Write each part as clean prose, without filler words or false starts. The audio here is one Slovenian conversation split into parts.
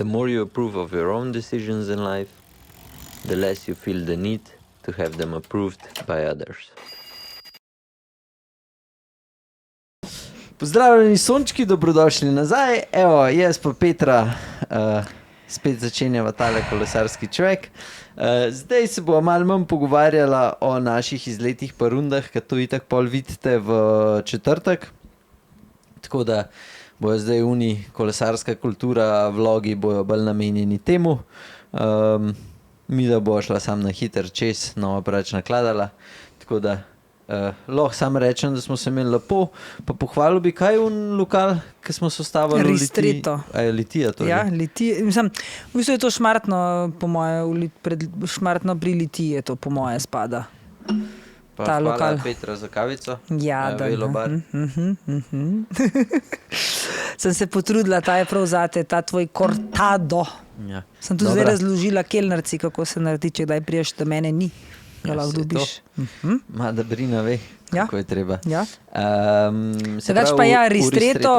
The more you approve of your own decisions in life, the less you feel the need to have them approved by others. Pozdravljeni sončki, dobrodošli nazaj. Evo, jaz pa Petra spet začenjava tale kolesarski človek. Zdaj se bo malo manj pogovarjala o naših izletih pa rundah, ker to itak pol vidite v četrtek. Tako da bojo zdaj kolesarska kultura, vlogi bojo bolj namenjeni temu. Mi da bo šla sam na hiter čez, nova preveč nakladala. Tako da lahko sam rečem, da smo se imeli lepo, pa pohvalil bi kaj lokal, ki smo se ostavili v Ristretto. Litija to ja, Litija. Mislim, v bistvu je to Šmartno, po moje, Šmartno pri Litiji je to, po moje, spada. Pa ta hvala lokal. Petra za kavico. Ja, da. Velobar. Sem se potrudila, ta je prav zate, ta tvoj cortado. Ja. Sem tu zdaj razložila kelnarci, kako se naredi, če kdaj priješ, da mene ni. Ga lahko dobiš. Ma, da Brina ve, kako je treba. Ja. Sedaj pa ja, Ristretto,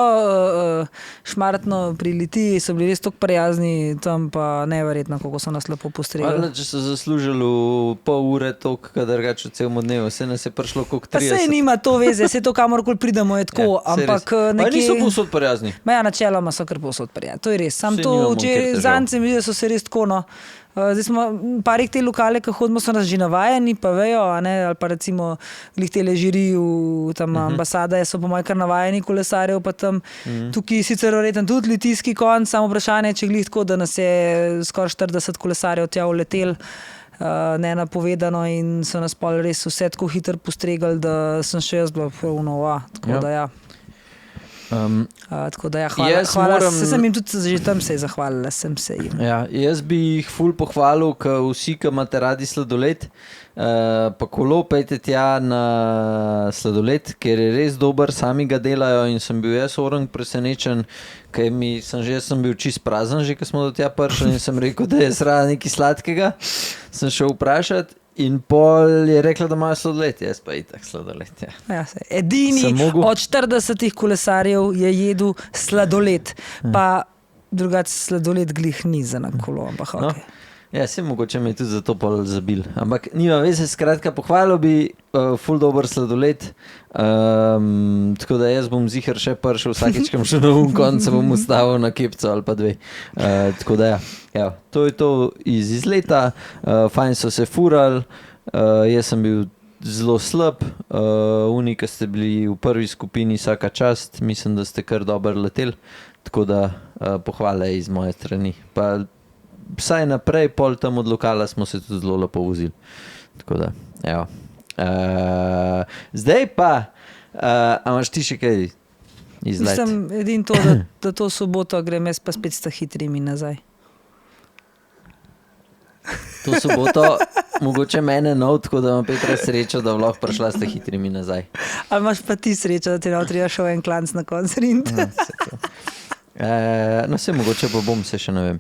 Šmartno pri Litiji so bili res toliko prijazni, tam pa neverjetno, kako so nas lepo postregli. Hvala, če so zaslužili v pol ure toliko, kad drugače v celom dnevu. Se nas je prišlo koliko 30. Pa sej nima to veze, sej to kamorkoli pridemo je tako, Ja, ampak nekje... Pa niso nekje... povsod prijazni. Ma ja, načeloma so kar povsod prijazni, to je res. Sam Saj to, nimamo če kjer težav. zanj se mi zdi, da so se res tako, no. Zdaj smo parih te lokale, ki hodimo, so nas že navajeni, pa vejo, a ne, ali pa recimo glih tele žiri v tam ambasada, so po moje kar navajeni kolesarjev, pa tam tukaj sicer verjetno tudi litijski konc, samo vprašanje, če glih tako, da nas je skoraj 40 kolesarjev tja uletel, nenapovedano in so nas pol res vse tako hitro postregali, da sem še jaz bila pravno, tako da ja. Tako da ja, hvala. Sem jim tudi že tam se zahvalila, sem se jim. Ja, jaz bi jih ful pohvalil, ker vsi, ki imate radi sladoled, pa kolo pejte tja na sladoled, ker je res dober, sami ga delajo in sem bil jaz orang presenečen, ker sem bil čist prazen že, ko smo do tja prišli in sem rekel, da je srada nekaj sladkega. Sem šel vprašati in pol je rekla, da imajo sladoled, jaz pa itak sladoled. Ja. Ja, edini od 40 kolesarjev je jedel sladoled, pa drugače sladoled glih ni za na kolo, ampak No. okay. Ja, se mogoče me je tudi zato pol zabil. Ampak nima veze, skratka, pohvalil bi ful dober sladoled, tako da jaz bom ziher še prišel vsakeč, kam še na koncu bom ustavil na kepco ali pa dve. Tako da ja, to je to iz izleta, fajn so se furali, jaz sem bil zelo slab, ki ste bili v prvi skupini, vsaka čast, mislim, da ste kar dobro leteli, tako da pohvale iz moje strani. Pa vsaj naprej, pol tam od lokala smo se tudi zelo lepo vozili. Tako da, evo. Zdaj pa, a imaš ti še kaj izlet? Mislim, edin to, da to soboto grem jaz pa spet sta hitrimi nazaj. To soboto mogoče mene nov, tako da imam Petra srečo, da lahko prišla sta hitrimi nazaj. Ali imaš pa ti srečo, da ti ne treba šel en klanc na konc rinta? No, se mogoče pa bom, se še ne vem.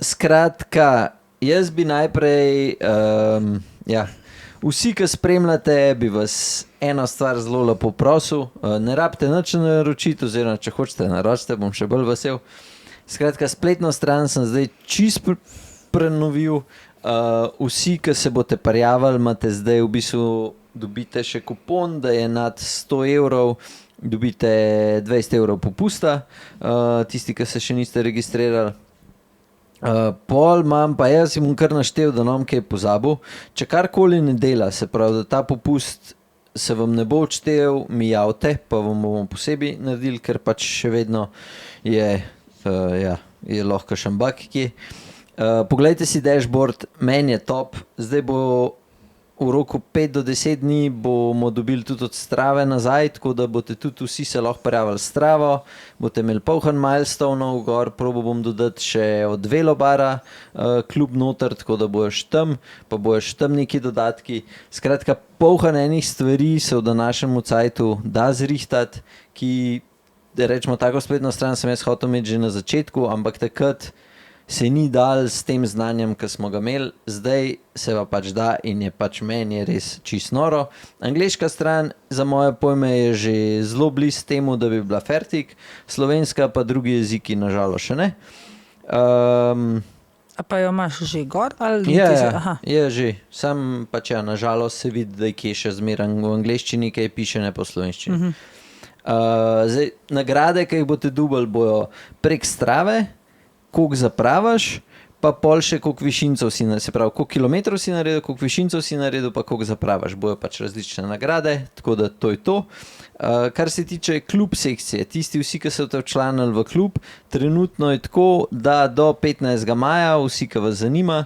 Skratka, jaz bi najprej, vsi, ki spremljate, bi vas eno stvar zelo lepo prosil, ne rabite nič naročiti, oziroma če hočete naročite, bom še bolj vesel. Skratka, spletno stran sem zdaj čist prenovil, vsi, ki se boste prijavili, imate zdaj v bistvu, dobite še kupon, da je nad 100 evrov, dobite 20 evrov popusta, tisti, ki se še niste registrirali. Pol imam, pa jaz bom kar naštel, da nam kaj pozabil. Če karkoli ne dela, se pravi, da ta popust se vam ne bo odštel, mi javite, pa vam bomo posebej naredili, ker pač še vedno je lahko kakšen bug kje. Poglejte si dashboard, meni je top, zdaj bo v roku 5 do 10 dni bomo dobili tudi od Strave nazaj, tako da boste tudi vsi se lahko prijavili Stravo, boste imeli polhan milestonov gor, probo bom dodati še od Velobara klub noter, tako da boš tam, pa boš tam neki dodatki. Skratka, polhan enih stvari se v današnjem cajtu da zrihtati, ki, rečemo, tako spletno stran sem jaz hotel imeti že na začetku, ampak takrat se ni dal s tem znanjem, ki smo ga imeli, zdaj se pa pač da in je pač meni res čist noro. Angleška stran za moje pojme je že zelo blizu temu, da bi bila fertik, slovenska pa drugi jeziki nažalost še ne. A pa jo imaš že gor? Ali Je že. Sam pač ja, nažalost se vidi, da je kje še zmeraj v angleščini, kaj piše, ne po slovenščini. Zdaj, nagrade, ki jih boste dubali, bojo prek Strave, koliko zapravaš, pa pol še koliko višincov si naredil, se pravi, koliko kilometrov si naredil, koliko višincov si naredil, pa koliko zapravaš. Bojo pač različne nagrade, tako da to je to. Kar se tiče klub sekcije, tisti vsi, ki so te včlanili v klub, trenutno je tako, da do 15. maja, vsi, ki vas zanima,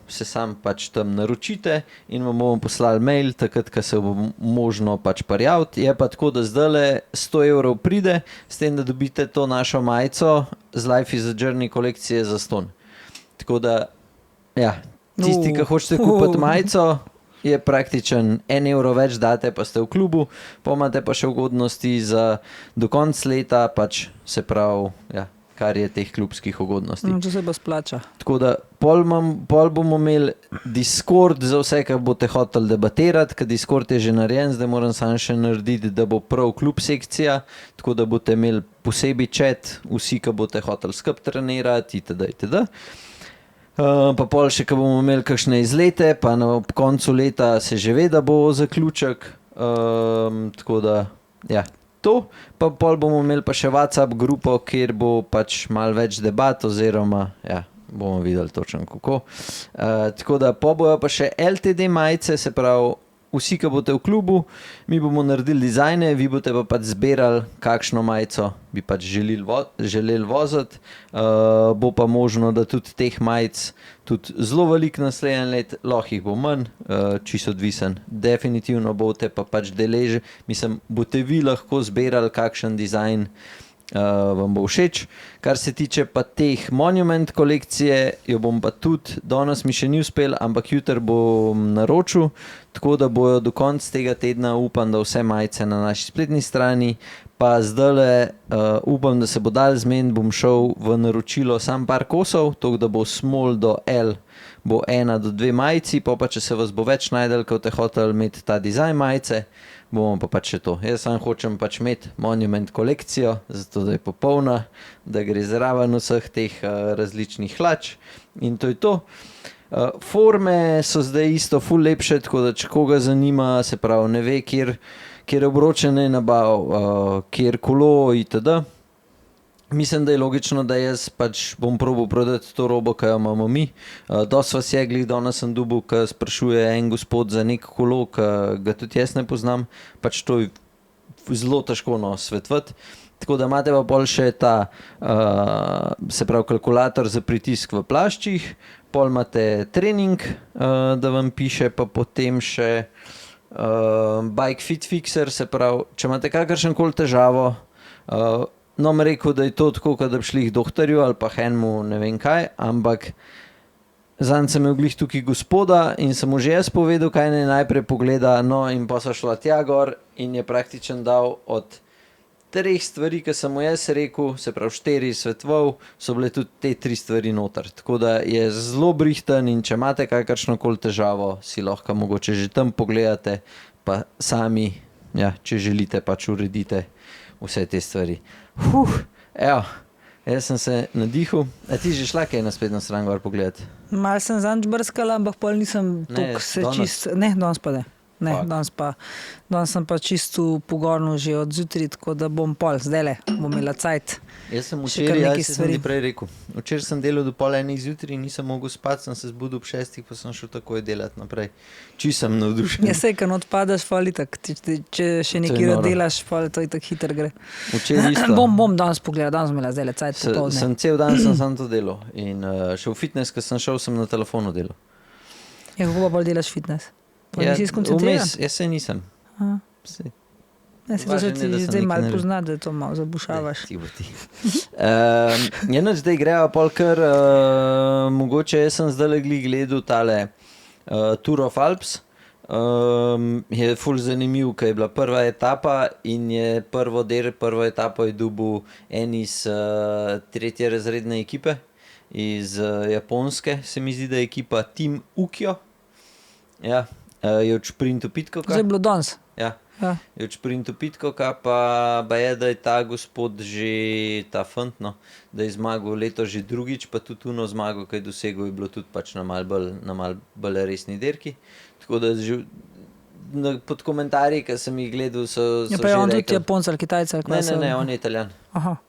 se sam pač tam naročite in vam bomo poslali mail, takrat, ko se bo možno pač prijaviti. Je pa tako, da zdajle 100 evrov pride, s tem, da dobite to našo majico z Life is a Journey kolekcije za ston. Tako da, ja, tisti, ki hočete kupiti majico, je praktičen 1 evro več date, pa ste v klubu, pa imate pa še ugodnosti za do konca leta, pač se pravi, ja, kar je teh klubskih ugodnosti. Če se bo splača. Tako da, pol bomo imeli Discord za vse, ki boste hoteli debatirati, ker Discord je že narejen, zdaj moram samo še narediti, da bo prav klub sekcija, tako da boste imeli posebej chat, vsi, ki boste hoteli skup trenirati, itd. Pa pol še, ko bomo imeli kakšne izlete, pa na koncu leta se že ve, da bo zaključek, tako da, ja, to. Pa pol bomo imeli pa še WhatsApp grupo, kjer bo pač malo več debat, oziroma, ja, bomo videli točno kako. Tako da, bojo pa še LTD majice, se pravi, vsi, ki boste v klubu, mi bomo naredili dizajne, vi boste pa pač zbirali, kakšno majico bi pač želeli voziti. Bo pa možno, da tudi teh majic tudi zelo veliko naslednje let, lahko jih bo manj, čisto odvisen. Definitivno boste pa pač boste vi lahko zbirali, kakšen dizajn vam bo všeč. Kar se tiče pa teh Monument kolekcije, jo bom pa tudi, danes mi še ni uspel, ampak jutri bom naročil, tako da bojo do konca tega tedna, upam, da vse majice na naši spletni strani, pa zdajle upam, da se bo dal zmeniti, bom šel v naročilo sam par kosov, tako da bo small do L, bo 1 do 2 majici, pa če se vas bo več najdel, ko te hotel imeti ta dizajn majice, bomo pa pač še to. Jaz sam hočem pač imeti Monument kolekcijo, zato da je popolna, da gre zraven vseh teh različnih hlač in to je to. Forme so zdaj isto ful lepše, tako da če koga zanima, se pravi ne ve, kjer obroče ne nabav, kjer kolo itd. Mislim, da je logično, da jaz pač bom probal prodati to robo, ki jo imamo mi. Dosti vas je, glih danes sem dobil, ki sprašuje en gospod za nek kolo, ki ga tudi jaz ne poznam, pač to je zelo težko svetovati. Tako da imate pa pol še ta, se pravi, kalkulator za pritisk v plaščih, pol imate trening, da vam piše, pa potem še Bike Fit Fixer, se pravi, če imate kakršenkoli težavo, no, mi rekel, da je to tako, da bi šli k doktorju ali pa henmu ne vem kaj, ampak zanj sem imel glih tukaj gospoda in sem mu že jaz povedal, kaj ne najprej pogleda, no in pa so šla tja gor in je praktičen dal od 3 stvari, ki sem mu jaz rekel, se pravi 4 svetoval, so bile tudi te 3 stvari noter. Tako da je zelo brihten in če imate kakršnokoli težavo, si lahko mogoče že tam pogledate, pa sami, ja, če želite, pač uredite vse te stvari. Evo, jaz sem se nadihal. A ti že šla kaj na spletno stran gor pogledati? Malo sem zanč brskala, ampak pol nisem toliko se čist... Ne, danes pa ne. Ne, danes sem pa čisto pogorno že od zjutraj, tako da bom pol, zdajle bom imela cajt. Jaz sem včeraj, sem ti prej rekel, včeraj sem delal do pol enih zjutraj, nisem mogel spati, sem se zbudil ob 6, pa sem šel takoj delati naprej. Čisto sem navdušen. Ja, sej, kad odpadaš, pol itak, če še nekaj delaš, pol to itak hiter gre. Včeraj isto. Bom danes pogledal, danes imela zdajle cajt popoldne. Sem cel dan sem to delal in še v fitness, ko sem šel, sem na telefonu delal. Ja, kako pa bolj delaš fitness? Nisi skoncentriran? Jaz se nisem. Ja, se to zdaj malo poznati, da to malo zabušavaš. Zdaj grejo pol kar, mogoče jaz sem zdaj gledal tale Tour of Alps. Je ful zanimiv, ker je bila prva etapa in je prvo etapo je dobil en iz 3. razredne ekipe iz Japonske, se mi zdi, da je ekipa Team Ukyo. Ja. Je od šprintu pitko. Zdaj je bilo danes. Ja. Ja. je v šprintu Pitko, pa je, da je ta gospod že ta fant, no, da je zmagal leto že drugič, pa tudi tuno zmago, ki je dosegel, je bilo tudi pač na mal bolj resni dirki. Tako da že pod komentarji, ki sem jih gledal, so Ja, pa je že on tudi rekel, Japonc ali Kitajec ali kaj so? ne, on je Italijan. Aha.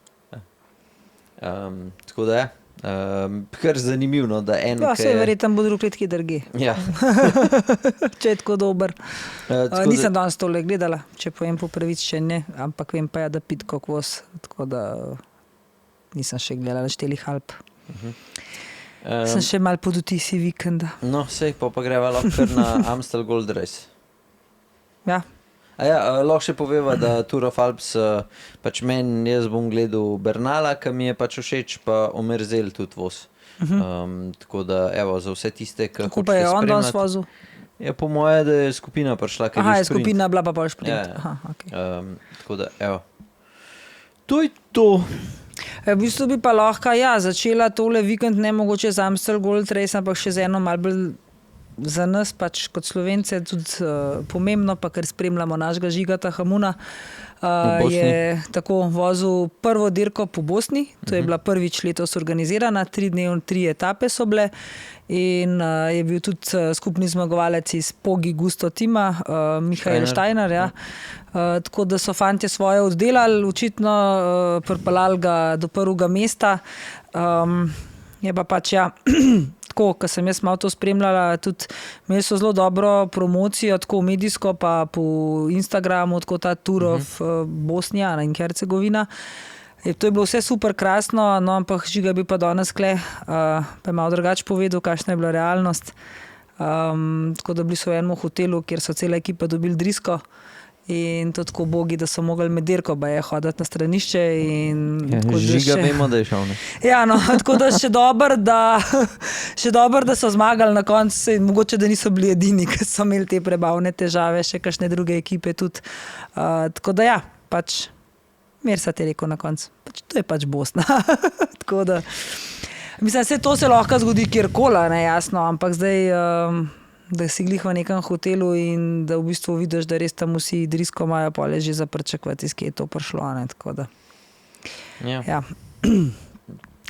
Tako da je. Kar zanimivo, da en, Ja, ki se je- verjetno bo drug let kje drugje. Ja. Če je tako dober. Tako Nisem danes tole gledala, če povem po pravici, ne, ampak vem pa, da Pitko kvos, tako da nisem še gledala štelih Alp. Sem še malo pod vtisi vikenda. No, sej, pa greva lahko kar na Amstel Gold Race. Ja, Lahko še poveva, da Tour of Alps, pač meni, jaz bom gledal Bernala, ki mi je pač všeč, pa Omerzel tudi voz. Tako da, evo, za vse tiste, ki kako pa je on danes vozil? Je po moje, da je skupina prišla, ker Aha, je je skupina bila pa bolj šprint. Ja, ja. Aha, okay. Tako da, evo. To je to. V bistvu bi pa lahko začela tole vikend, ne mogoče z Amstel Gold Race, ampak še z eno malo bolj za nas, pač kot Slovence, tudi pomembno, pa ker spremljamo našega Žigata Hamuna, je tako vozil prvo dirko po Bosni, to je bila prvič letos organizirana, 3 dni, 3 etape so bile in je bil tudi skupni zmagovalec iz Pogi Gusto tima, Mihael Steiner, ja. Tako da so fantje svoje oddelali, očitno pripeljali ga do prvega mesta. Je pa pač tako, ko sem jaz malo to spremljala, tudi imeli so zelo dobro promocijo, tako medijsko, pa po Instagramu, tako ta Tour of Bosnija in Hercegovina. To je bilo vse super krasno, no, ampak Žiga bi pa danes pa je malo drugače povedal, kakšna je bila realnost. Tako da bili so v enem hotelu, kjer so cela ekipa dobili drisko. In to tako bogi, da so mogli med dirko hoditi na stranišče. Žiga vemo, da je šel. Ja, no, tako da še dobro, da so zmagali na koncu in mogoče, da niso bili edini, ki so imeli te prebavne težave, še kakšne druge ekipe tudi. Tako da ja, pač Mersa te rekel na koncu. To je pač Bosna. Tako da, mislim, to se lahko zgodi kjerkoli, ne jasno, ampak zdaj... da si glih v nekem hotelu in da v bistvu vidiš, da res tam vsi drisko imajo, pa je že za pričakovati, iz kje je to prišlo. Ne? Tako da, ja.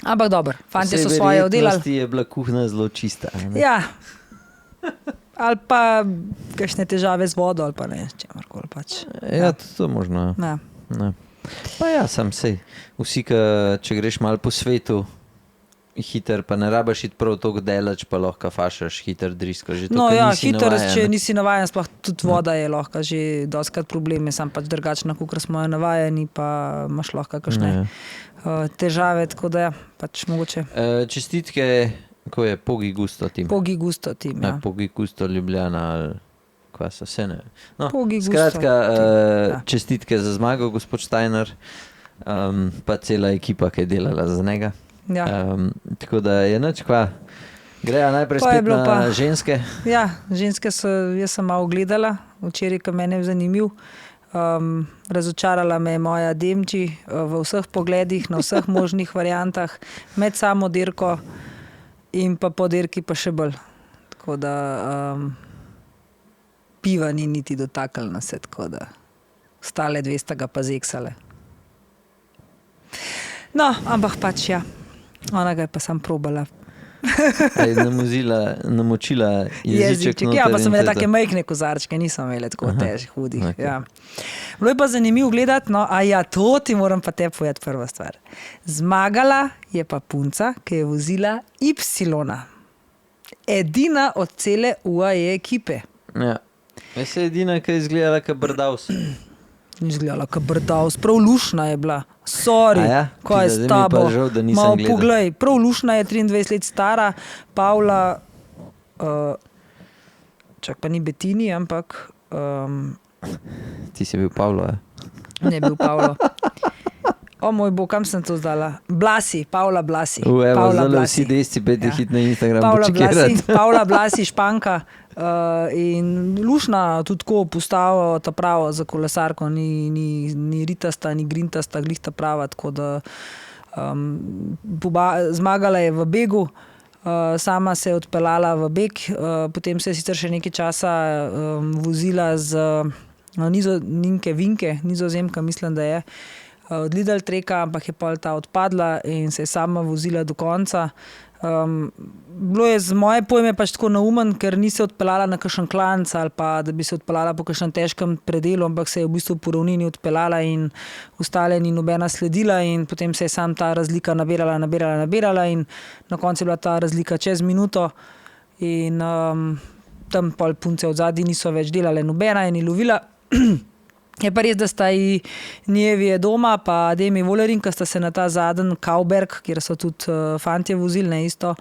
Ampak dobro, fantje so svoje oddelali. Vse je bila kuhna zelo čista. Ne? Ja. Ali pa kakšne težave z vodo, ali pa ne, čemarkoli pač. Ja, to možno. Ja. Ja. Pa ja, sam sej. Vsi, če greš malo po svetu, hiter, pa ne rabaš iti prav toliko daleč, pa lahko fašaš hiter drisko. Že to, no ja, hiter, če nisi navajen, sploh tudi voda je lahko že dostikrat problem, je sam pač drugačna, kakor smo jo navajeni, pa imaš lahko kakšne težave, tako da ja, pač mogoče. Čestitke, ko je Pogi Gusto tim. Pogi Gusto tim, ja. Pogi Gusto Ljubljana, ali kva so vse, ne. No, Pogi Gusto skratka, tim. čestitke za zmago, gospod Steiner, pa cela ekipa, ki je delala za njega. Ja. Tako da je nič kva. Grejo najprej spet na ženske. Ja, ženske jaz sem malo gledala, včeraj, ko mene je zanimiv. Razočarala me je moja Demči v vseh pogledih, na vseh možnih variantah, med samo dirko in pa po dirki pa še bolj. Tako da piva ni niti dotaknila se, tako da ostale 200 ga pa zeksale. No, ampak pač ja. Ona ga je pa sam probala. Je namočila jeziček. Ja, pa so imeli take majhne kozarčke, niso imeli tako težkih, hudih. Okay. Ja. Bilo je pa zanimivo gledati, no, a ja, to ti moram pa te povedati prva stvar. Zmagala je pa punca, ki je vozila Y. Edina od cele UAE ekipe. Ja. Jaz je edina, ki je izgledala kot Brdavs. Ni izgledala kot Brdavs, prav lušna je bila. Sorry, ja? Kaj je s tabo? Žal, malo poglej, prav lušna je, 23 let stara, Pavla, čak pa ni Bettini, ampak... Ti si bil Pavlo, ja? Ne bil Pavlo. O moj Bog, kam sem to zdala? Blasi, Pavla Blasi. Evo, zdaj vsi desci, peti hit na Instagram počekirati. Pavla Blasi, Španka. In lušna tudi tako postavo ta pravo za kolesarko, ni ritasta, ni grintasta, glihta prava, tako da zmagala je v begu, sama se je odpeljala v beg, potem se je sicer še nekaj časa vozila z Nizozemka, mislim, da je od Lidl treka, ampak je pol ta odpadla in se je sama vozila do konca. Bilo je z moje pojme pač tako neumen, ker ni se odpeljala na kakšen klanc ali pa da bi se odpeljala po kakšnem težkem predelu, ampak se je v bistvu po ravnini odpeljala in ostale ni nobena sledila in potem se je sam ta razlika nabirala in na koncu je bila ta razlika čez minuto in tam pol punce od zadaj niso več delale nobena in je lovila. Je pa res, da sta i Njevije doma, pa Demi Volerin, ki sta se na ta zadnji Kauberg, kjer so tudi fantje vozili, ne isto,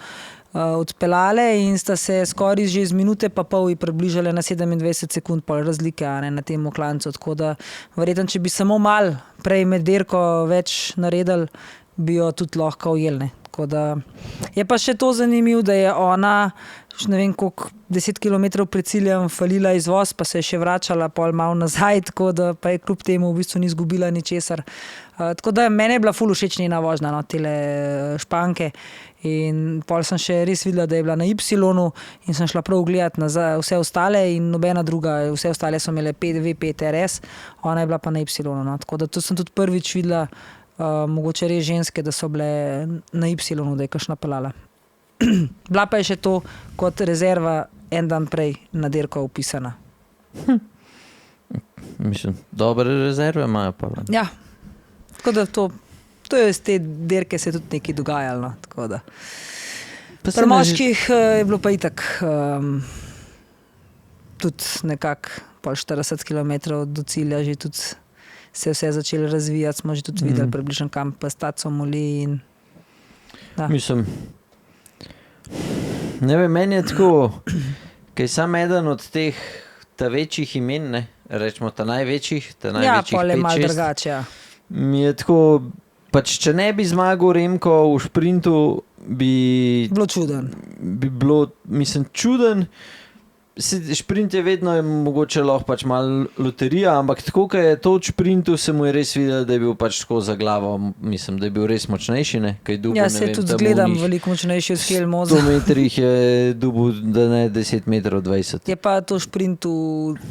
odpeljale in sta se skoraj že z minute pa pol približale na 27 sekund pol razlike na tem klancu. Tako da verjetno, če bi samo mal prej med dirko več naredili, bi jo tudi lahko ujeli. Tako da je pa še to zanimivo, da je ona ne vem koliko 10 km pred ciljem falila izvoz, pa se je še vračala pol malo nazaj, tako da pa je kljub temu v bistvu ni izgubila ničesar. Tako da mene je bila ful všeč njena vožnja, no, tele Španke in pol sem še res videla, da je bila na Y in sem šla prav gledati nazaj vse ostale in nobena druga, vse ostale so imele V5 RS, ona je bila pa na Y, no. Tako da to sem tudi prvič videla, mogoče res ženske, da so bile na Y, da je kakšna peljala. Bila pa je še to kot rezerva en dan prej na dirko upisana. Mislim, dobre rezerve imajo pa. Ja, tako da to je iz te dirke se tudi nekaj dogajalo. No, tako da. Pri moških je bilo pa itak tudi nekako pol 40 km do cilja, že tudi se je vse začelo razvijati, smo že tudi videli približno kam pa staco moli in da. Mislim, ne vem, meni je tako, kaj sam eden od teh ta večjih imen, ne, rečemo ta največjih, ja, pol je malo drugače, ja. Mi je tako, pač če ne bi zmagal Remko v šprintu, bi bilo, mislim, čuden. Šprint je vedno mogoče lahko pač malo loterija, ampak tako, ko je to v šprintu, se mu je res videl, da je bil pač tako za glavo, mislim, da je bil res močnejši, ne, kaj dubo, ja, se tudi zgledam veliko močnejši od Skelmoza. 100 metrih je dubo, da ne 10 metrov 20. Je pa to šprintu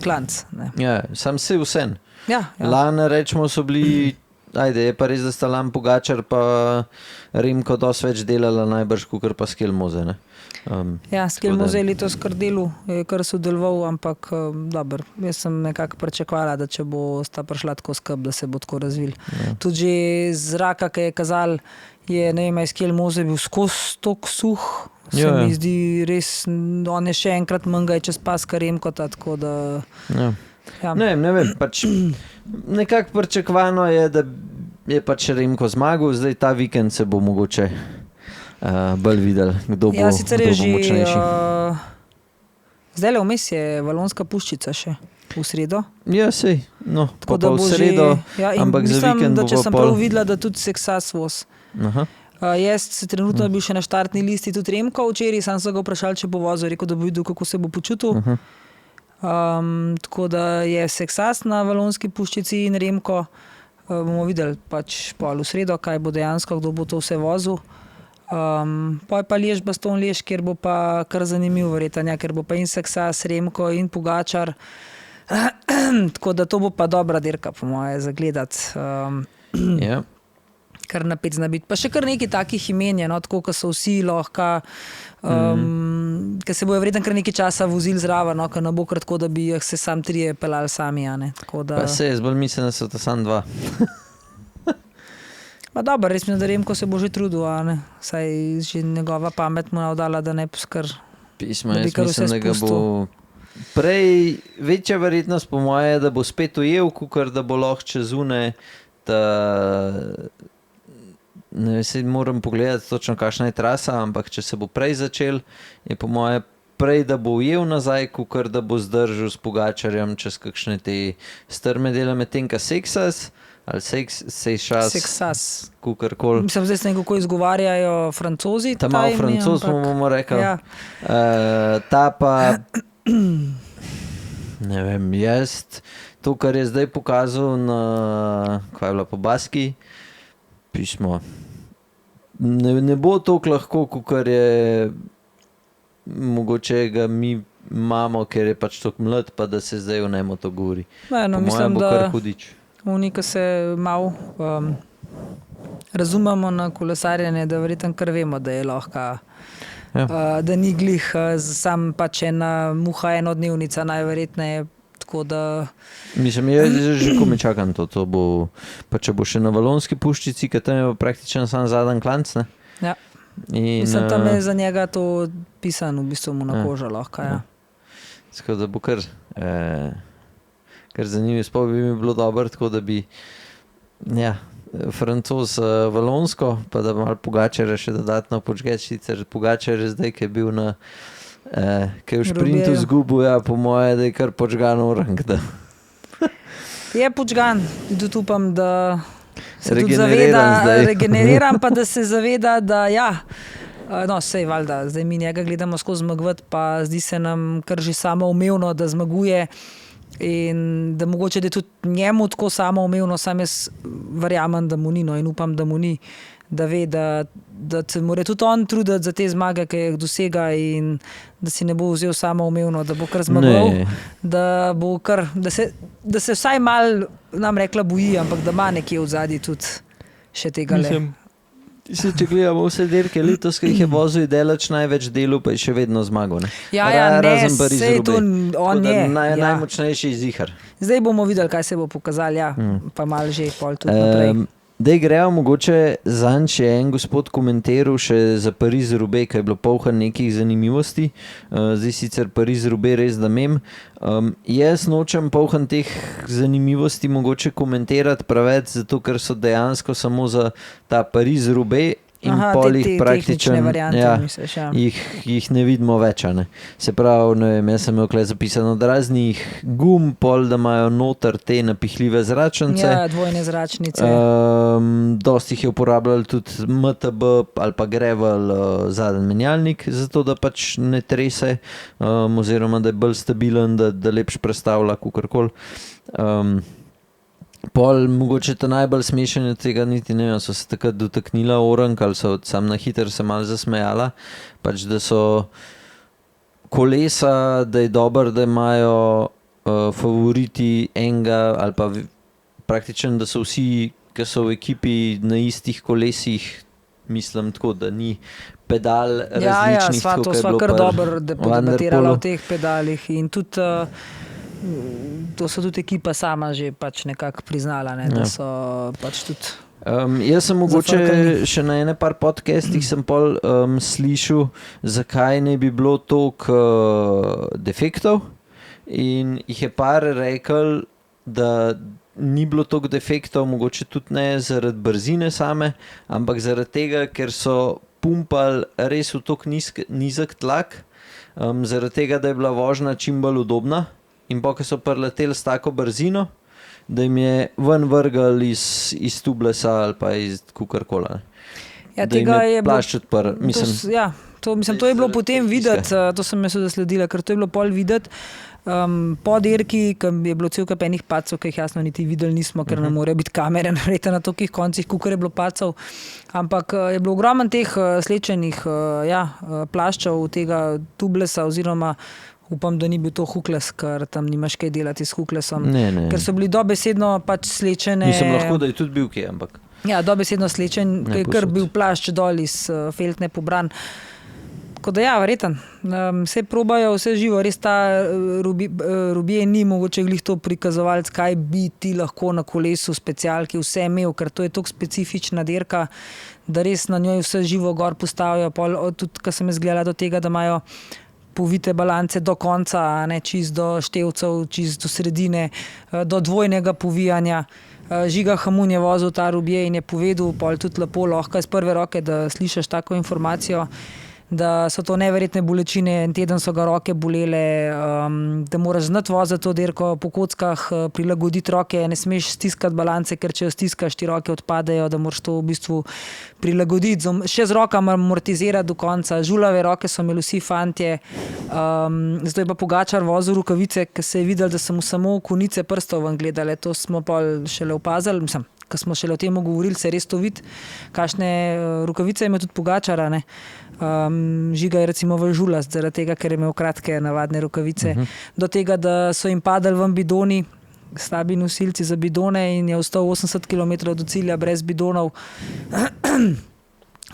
klanc, ne. Ja, sam se vsem. Ja. Lani, rečemo, so bili, je pa res, da sta Lan Pogačar pa Remko dosti več delala najbrž, kakor pa Skelmoze, ne. Ja, Skelmoze je letos kar delu, je kar sodeloval, ampak dobro, jaz sem nekako pričakovala, da če bo sta prišla tako skrb, da se bo tako razvil. Ja. Tudi že zraka, ki je kazal, je, ne vem, Skelmoze bil skozi tok suh, se mi zdi res, on je še enkrat manj čez pas kar Remkota, tako da... Ja. Ne vem, pač nekako pričakovano je, da je pač Remko zmagal, zdaj ta vikend se bo mogoče bolj videl, kdo bo močnejši. Zdajle vmes je Valonska puščica še v sredo. Ja, sej, no, tako pa v sredo, ampak za vikend bo pa pol. Mislim, da če sem prav videla, da tudi Seksas voz. Jaz se trenutno bil še na štartni listi tudi Remko včeraj, sam so ga vprašali, če bo vozil, rekel, da bo videl, kako se bo počutil. Tako da je Seksas na Valonski puščici in Remko, bomo videli pač pol v sredo, kaj bo dejansko, kdo bo to vse vozil. Pa je pa Liež Bastogne Liež, kjer bo pa kar zanimiv verjetno, ker bo pa in Seksas, Remko in Pogačar, tako da to bo pa dobra dirka po moje za gledati. Ja. Kar napet zna biti. Pa še kar nekaj takih imen je, no, tako, ko so vsi lahko, ker se bojo verjetno kar nekaj časa vozili zraven, no, ker ne bo kratko, da bi se sam trije peljali sami, a ne. Tako da... Pa se, jaz bolj mislim, da so to sam dva. Pa dobro, res mislim, da Remko se bo že trudil, a ne. Saj že njegova pamet mu navdala, da ne poskr. Pisma, jaz mislim, da ga bo prej večja verjetnost po moje, da bo spet ujel, kakor da bo lahko čez une, da... Ne vem, moram pogledati točno, kakšna je trasa, ampak če se bo prej začel, je po moje prej, da bo ujel nazaj, kakor da bo zdržal s Pogačarjem čez kakšne te strme dele, medtem ka Seksas ali Seksas, kakorkoli. Mislim, zdaj se nekako izgovarjajo Francozi. Ta malo Francoz bomo rekli. Ja. Ta pa, ne vem, jaz, to, kar je zdaj pokazal na, kaj je bila po Baski, pismo. Ne bo toliko lahko, kakor je mogoče ga mi imamo, ker je pač tako mlad, pa da se zdaj v njemu to govori. No, Po mislim, mojem bo da kar hudič. Unika se malo razumemo na kolesarjenje, da verjetno kar vemo, da je lahko, da ni glih sam pač ena muha enodnevnica najverjetneje. Tako da... Mislim, jaz že komaj čakam to bo, pa če bo še na Valonski puščici, ker tam je praktično sam zadnji klanc, ne? Ja. In, mislim, tam je za njega to pisano, v bistvu mu na kožo lahko, ja. Tako da bo kar zanimivo. Sploh bi mi bilo dobro, tako da bi Francoz Valonsko, pa da malo Pogačarja še dodatno počgeč, sicer Pogačar je zdaj, ki je bil na ki je v šprintu zgubil, po moje, da je kar počgan orang. Je počgan, tudi upam, da se tudi zaveda, regeneriram, pa da se zaveda, da no, sej valjda, zdaj mi njega gledamo skozi zmagovati, pa zdi se nam kar že samoumevno, da zmaguje in da mogoče, da je tudi njemu tako samoumevno, sam jaz verjamem, da mu ni, no, in upam, da mu ni, da ve, da se mora tudi on truditi za te zmage, ki jih dosega in da si ne bo vzel samoumevno, da bo kar zmagal, da bo kar, da se vsaj malo, nam rekla, boji, ampak da ima nekje v zadnji tudi še tega le. Če gledamo vse dirke letos, ki jih je vozil, je delač največ delu, pa je še vedno zmagal. Ne? Ne, sej to on je. Najmočnejši izihar. Zdaj bomo videli, kaj se bo pokazali, pa malo že pol tudi naprej. Dej grejo mogoče zanj še en gospod komentiral še za Pariz-Roubaix, kaj je bilo polhan nekih zanimivosti. Zdaj sicer Pariz-Roubaix res da mem. Jaz nočem polhan teh zanimivosti mogoče komentirati preveč, zato ker so dejansko samo za ta Pariz-Roubaix in pol jih praktično jih ne vidimo več. Ne. Se pravi, ne vem, jaz sem imel zapisano od raznih gum, pol, da imajo noter te napihljive zračnice. Ja, dvojne zračnice. Dosti jih je uporabljali tudi MTB ali pa Gravel zadnji menjalnik, zato da pač ne trese, oziroma da je bolj stabilen, da lepš prestavlja kakorkoli. Pol, mogoče ta najbolj smešen od tega niti ne vem, so se takrat dotaknila orang ali so sam na hiter se malo zasmejala, pač da so kolesa, da je dobro, da imajo favoriti enega ali pa praktično, da so vsi, ki so v ekipi na istih kolesih, mislim tako, da ni pedal različnih. Ja, to sva kar dobro podebatirala o teh pedalih in tudi to so tudi ekipa sama že pač nekako priznala, ne, da so pač tudi jaz sem mogoče še na ene par podcastih sem pol slišal, zakaj ne bi bilo toliko defektov in jih je par rekel, da ni bilo toliko defektov, mogoče tudi ne zaradi brzine same, ampak zaradi tega, ker so pumpali res v toliko nizek tlak, zaradi tega, da je bila vožnja čim bolj udobna. In pa, ko so preleteli s tako brzino, da jim je ven vrgal iz tublesa ali pa iz kukarkola. Ja, da jim je plašč odprl. To je bilo potem videti, to sem jaz zasledila, ker to je bilo pol videti po dirki, ki je bilo cel kup enih pacov, ki jih jasno niti videli nismo, ker ne morejo biti kamere narejene na tolikih koncih, kakor je bilo pacov. Ampak je bilo ogromno teh slečenih plaščev tega tublesa oziroma upam, da ni bil to hukles, ker tam nimaš kaj delati s huklesom. Ne. Ker so bili dobesedno pač slečene. Mislim lahko, da je tudi bil kje, ampak. Ja, dobesedno slečen, ker je kar bil plašč dol iz feltne pobran. Tako da verjetno. Vse probajo, vse živo. Res ta Roubaix ni mogoče glih to prikazovalc, kaj bi ti lahko na kolesu specialki vse imel, ker to je toliko specifična dirka, da res na njoj vse živo gor postavijo. Tudi, ko sem jaz gledala do tega, da imajo povite balance do konca, ne, čist do števcev, čist do sredine, do dvojnega povijanja. Žiga Hamun je vozil ta Roubaix in je povedal, pol tudi lepo lahko iz prve roke, da slišiš tako informacijo, da so to neverjetne bolečine, en teden so ga roke bolele, da moraš znati voziti to dirko po kockah, prilagoditi roke, ne smeš stiskati balance, ker če jo stiskaš, ti roke odpadejo, da moraš to v bistvu prilagoditi, še z rokama amortizirati do konca. Žulave roke so imeli vsi fantje, zato je pa Pogačar vozil rokavice, ker se je videl, da so mu samo konice prstov ven gledale, to smo pol šele opazili, ko smo šele o tem govorili, se res to vidi, kakšne rokavice ima tudi Pogačar, ne. Žiga je recimo v žulast, zaradi tega, ker je imel kratke navadne rokavice, do tega, da so jim padali ven bidoni, slabi nosilci za bidone in je ostal 80 km do cilja brez bidonov.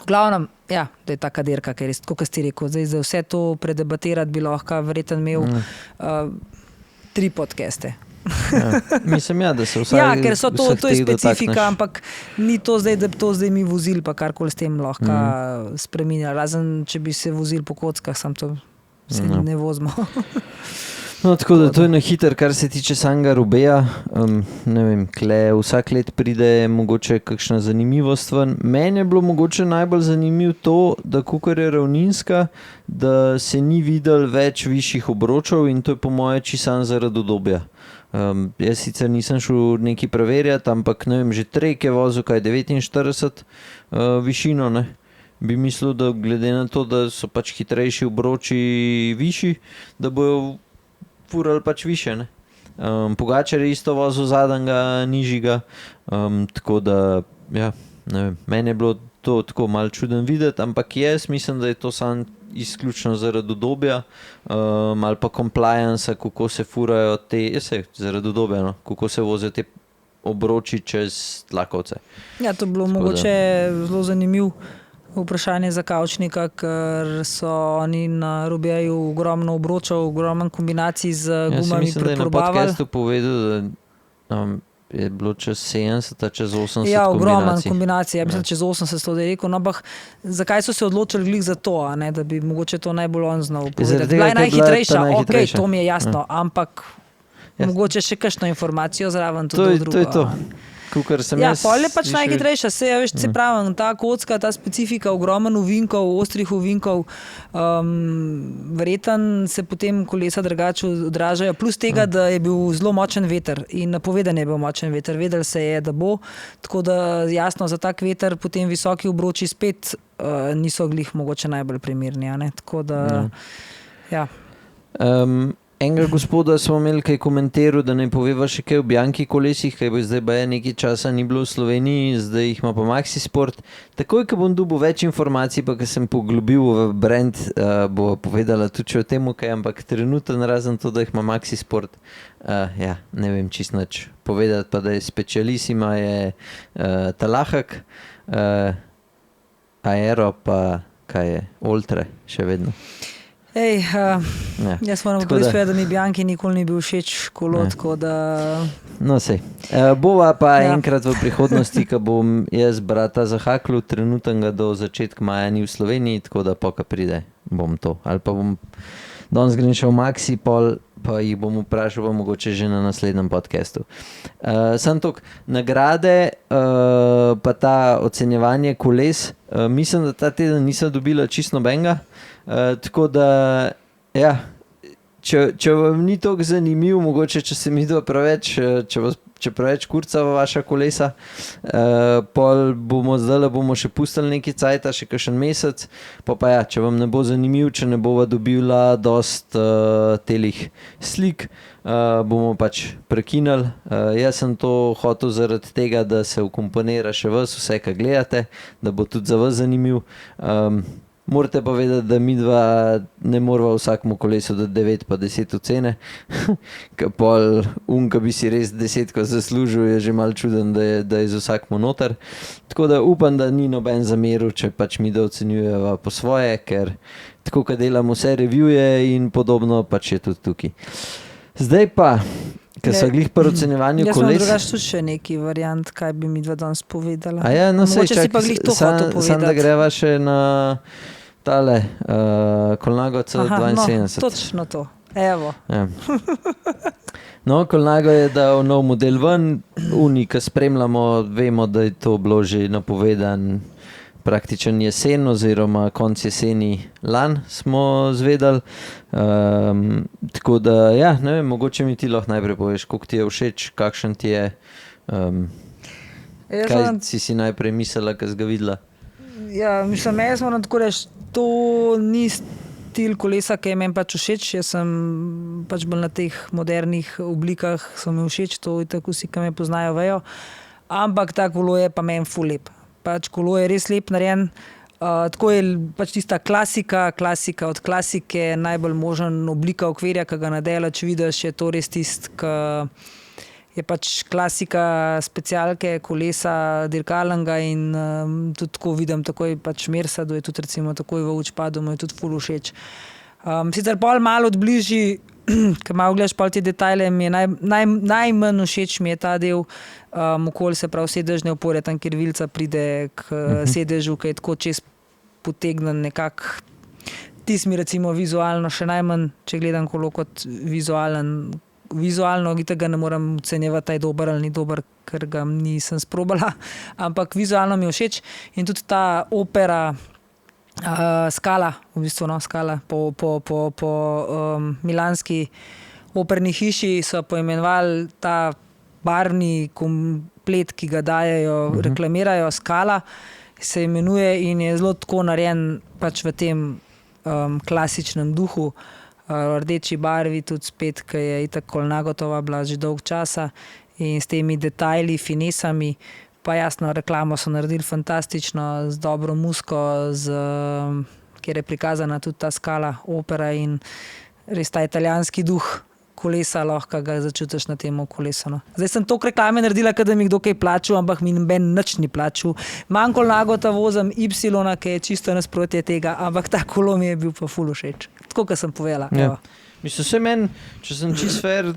V glavnem, ja, da je taka dirka, ker je res, tako kot ste rekel, zdaj za vse to predebatirati bi lahko verjetno imel 3 podcaste. Mislim, da se vsaj ker so to je specifika, ampak ni to zdaj, da bi to zdaj mi vozili, pa karkoli s tem lahko spreminjali. Razen, če bi se vozili po kockah, sam to se ne vozimo. No, tako da to je na hiter, kar se tiče samega Roubaxa. Ne vem, vsak let pride mogoče kakšna zanimivost ven. Meni je bilo mogoče najbolj zanimivo to, da kakor je ravninska, da se ni videl več višjih obročev in to je po moje čisto zaradi udobja. Jaz sicer nisem šel nekaj preverjati, ampak ne vem, že Trek je vozil kaj 49 višino, ne? Bi mislil, da glede na to, da so pač hitrejši obroči višji, da bojo furali pač više, ne. Pogačar je isto vozil zadnjega nižjega, tako da, ja, ne vem, meni je bilo to tako malo čuden videti, ampak jaz mislim, da je to samo izključno zaradi udobja, ali pa compliance, kako se furajo te, zaradi udobja, no, kako se vozijo te obroči čez tlakovce. Ja, to je bilo mogoče zelo zanimivo vprašanje za Kavčnika, ker so oni na Roubaxu ogromno obročev, ogromno kombinacij z gumami preprobavali. Mislim, da je na podcastu povedal, da je bilo čez 70, čez 80 kombinacij. Ja, ogromno kombinacij, mislim, čez 80 to da je rekel, no, ampak zakaj so se odločili glih za to, a ne, da bi mogoče to najbolj on znal povedati. Bila je najhitrejša, ok, to mi je jasno, ampak mogoče še kakšno informacijo zraven tudi drugo. To je to. Ja, pol je pač najhitrejša, se pravim, ta kocka, ta specifika, ogromen ovinkov, ostrih ovinkov, verjetno se potem kolesa drugače odražajo, plus tega, da je bil zelo močen veter in napovedan je bil močen veter, vedel se je, da bo, tako da jasno za tak veter potem visoki obroči spet niso glih mogoče najbolj primerni, a ne, tako da, ja. Enega gospoda smo imeli kaj komentiral, da ne poveva še kaj o Bianchi kolesih, kaj bo zdaj baje nekaj časa ni bilo v Sloveniji, zdaj jih ima pa Maxi Sport. Takoj, ko bom dobil več informacij, pa ko sem poglobil v brand, bo povedala tudi o tem, kaj, ampak trenutno razen to, da jih ima Maxi Sport, ja, ne vem čisto nič povedati, pa da je Specialissima, je Talahak, Aero pa kaj je, Oltre še vedno. Jaz moram prvi povedati, da mi Bianchi nikoli ni bil všeč kolo, tako da... No, sej. Bova pa enkrat v prihodnosti, ko bom jaz brata zahaklu, trenutnega do začetka maja ni v Sloveniji, tako da poka pride, bom to. Ali pa bom danes grem še v Maxi, pol pa jih bom vprašal, pa mogoče že na naslednjem podcastu. Sam tok, nagrade pa ta ocenjevanje koles, mislim, da ta teden nisem dobila čisto nobenega, tako da, ja, če vam ni toliko zanimivo, mogoče, če se mi do preveč, če preveč kurcava vaša kolesa, pol bomo še pustili nekaj cajta, še kakšen mesec, pa ja, če vam ne bo zanimiv, če ne bova dobila dost telih slik, bomo pač prekinali. Jaz sem to hotel zaradi tega, da se ukomponira še vas, vse, kar gledate, da bo tudi za vas zanimiv. Morate pa vedeti, da mi dva ne morava vsakmu kolesu dati 9 pa 10 ocene, ker pol ki bi si res 10 zaslužil, je že malo čuden, da je z vsakmu noter. Tako da upam, da ni noben zameril, če pač mi da ocenjujeva po svoje, ker tako, kad delamo vse revjuje in podobno, pač je tudi tukaj. Zdaj pa, ker so glih pri ocenjevanju koles... Jaz imam drugače tudi še neki variant, kaj bi mi dva danes povedala. A ja, no sej, mogoče si pa glih to hotel povedati. Sam da greva še na tale Colnago C72. No, točno to. Evo. Ja. No, Colnago je dal nov model ven, ki spremljamo, vemo, da je to bilo že napovedan praktičen jesen oziroma konc jeseni lani smo zvedali. Tako da, ja, ne vem, mogoče mi ti lahko najprej poveš, koliko ti je všeč, kakšen ti je, kaj si najprej mislila, ko si ga videla? Ja, mislim, jaz moram tako reči, to ni stil kolesa, ki je meni pač všeč, jaz sem pač bolj na teh modernih oblikah, so mi všeč, to je tako vsi, ki me poznajo, vejo. ampak ta kolo je pa meni ful lep. Pač kolo je res lep narejen. Tako je pač tista klasika od klasike, najbolj možen oblika okvirja, ki ga nadela, če vidiš, je to res tist, ki je pač klasika specialke, kolesa, dirkalnega in tudi tako vidim, takoj pač Mersadu je tudi recimo takoj v učpadu, mu je tudi ful všeč. Sicer pol malo odbliži, ko malo gledaš pol te detajle, mi je najmanj všeč mi je ta del okoli, se pravi sedežne opore, tam kjer vilca pride k sedežu, ki je tako čez potegnen nekako. Tis mi recimo vizualno še najmanj, če gledam kolo kot vizualno tega ne moram ocenjevati, je dober ali ni dober, ker ga nisem sprobala, ampak vizualno mi je všeč in tudi ta opera, skala, v bistvu skala po milanski operni hiši so poimenovali ta barvni komplet, ki ga dajejo, reklamirajo, skala se imenuje in je zelo tako narejen pač v tem klasičnem duhu, rdeči barvi tudi spet, ki je itak Kolnagotova bila že dolg časa in s temi detajli, finesami, pa jasno, reklamo so naredili fantastično, z dobro muziko, kjer je prikazana tudi ta skala, opera in res ta italijanski duh kolesa lahko ga začutiš na tem kolesu. Zdaj sem toliko reklame naredila, da mi kdo kaj plačal, ampak mi noben nič ni plačal. Manj Kolnagota vozim Y, ki je čisto nasprotje tega, ampak ta kolo mi je bil pa ful všeč. Tako, kot sem povedala. Ja. Mislim, vse meni, če sem čist fair,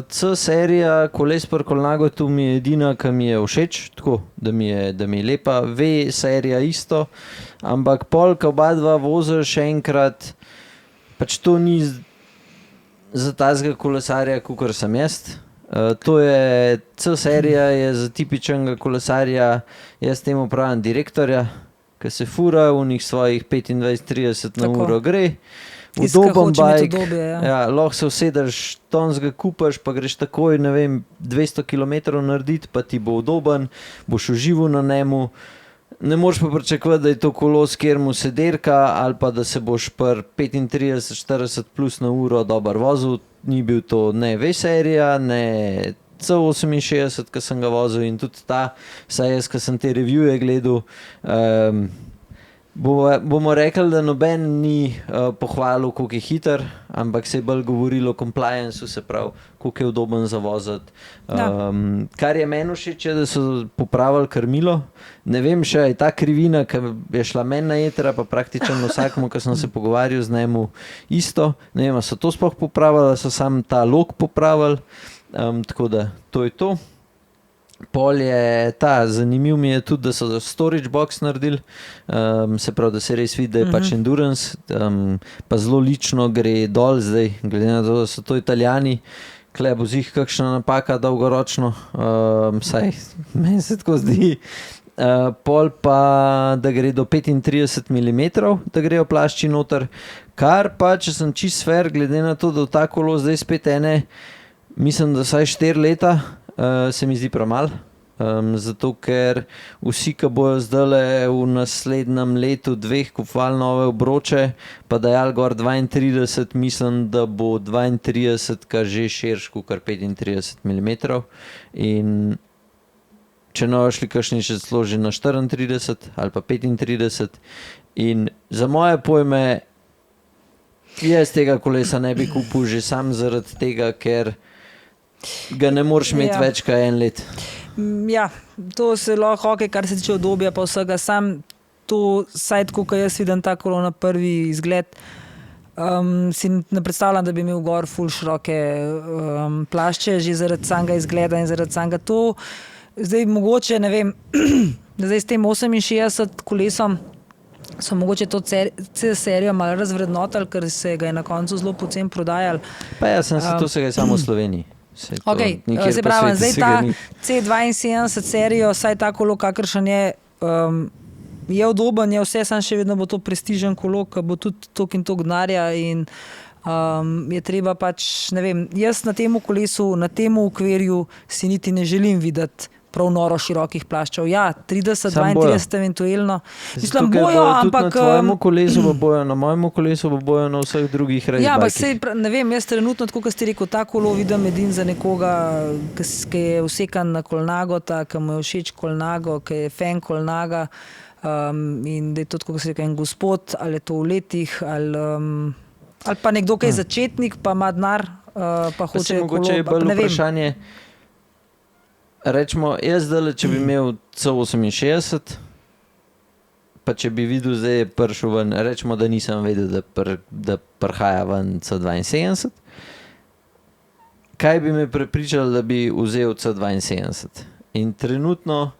C-serija koles pri Kolnagotu mi je edina, ki mi je všeč, tako, da mi je lepa. V-serija isto, ampak pol, ko oba dva voziš enkrat, pač to ni za tazga kolesarja, kakor sem jaz. C-serija je za tipičnega kolesarja, jaz temu pravim direktorja, ki se fura v njih svojih 25-30 na uro gre. Udoben bike, lahko se usedeš, tonskega kupaš, pa greš takoj, 200 km narediti, pa ti bo udoben, boš užival na njemu. Ne moreš pa pričakovati, da je to kolo, s kjer mu se derka, ali pa da se boš pri 35-40 plus na uro dober vozil. Ni bil to ne V-serija, ne C68, ki sem ga vozil in tudi ta, saj jaz, ki sem te review-je gledal, bomo rekli, da noben ni pohvalil, koliko je hiter, ampak se je bolj govorilo o compliance, se pravi, koliko je udoben za voziti. Kar je meni všeč, je, da so popravili krmilo. Ne vem še, je ta krivina, ki je šla meni na jetra, pa praktično vsakmu, ki sem se pogovarjal z njemu, isto. Ne vem, so to sploh popravili, so sam ta lok popravili, tako da to je to. Pol je zanimiv mi je tudi, da so storage box naredili, se pravi, da se res vidi, da je pač endurance, pa zelo lično gre dol zdaj, glede na to, da so to Italijani, kle bo zih kakšna napaka dolgoročno, saj meni se tako zdi. Pol pa, da gre do 35 mm, da grejo plašči noter, kar pa, če sem čist fair, glede na to, da v ta kolo zdaj spet mislim, da vsaj 4 leta, se mi zdi pramal, zato ker vsi, ki bojo zdaj v naslednjem letu 2 kupovali nove obroče, pa dajali gor 32, mislim, da bo 32 že širš kot 35 mm in če ne boš šli kakšni še celo že na 34 ali pa 35 in za moje pojme jaz tega kolesa ne bi kupil že sam zaradi tega, ker ga ne moreš imeti več kot 1 let. Ja, to se lahko, kar se tiče udobja pa vsega, sam to, saj tako, ko jaz vidim ta kolo na prvi izgled, si ne predstavljam, da bi imel gor ful široke plašče, že zaradi samega izgleda in zaradi samega to. Zdaj mogoče, ne vem, zdaj s tem 68 kolesom so mogoče to C-serijo malo razvrednotili, ker se ga je na koncu zelo poceni prodajali. Pa ja, to se ga je samo v Sloveniji. Se pravi, zdaj ta C72 serijo, saj ta kolo, kakršen je udoben, je vse, sam še vedno bo to prestižen kolo, ki bo tudi toliko in toliko denarja in je treba pač, ne vem, jaz na tem kolesu, na tem okvirju si niti ne želim videti prav noro širokih plaščev. Ja, 30, Samo bojo. 32 eventualno. Zato, Mislim, ker bojo, tudi ampak... na tvojemu kolesu pa bojo, na mojemu kolesu pa bojo, na vseh drugih Ja, racebikih. ampak sej, ne vem, jaz trenutno, tako kot ste rekel, ta kolo vidim edin za nekoga, ki je usekan na Kolnago, ki mu je všeč Kolnago, ki je fan Kolnaga, in da je to, tako kot ste rekel, en gospod, ali je to v letih, ali pa nekdo, ki je začetnik, pa ima denar, pa hoče kolo. Mogoče je Pa bolj ne vem. vprašanje, rečemo, jaz zdaj, če bi imel C68, pa če bi videl, zdaj je prišel ven, rečemo, da nisem vedel, da prihaja ven C72, kaj bi me prepričalo, da bi vzel C72? In trenutno,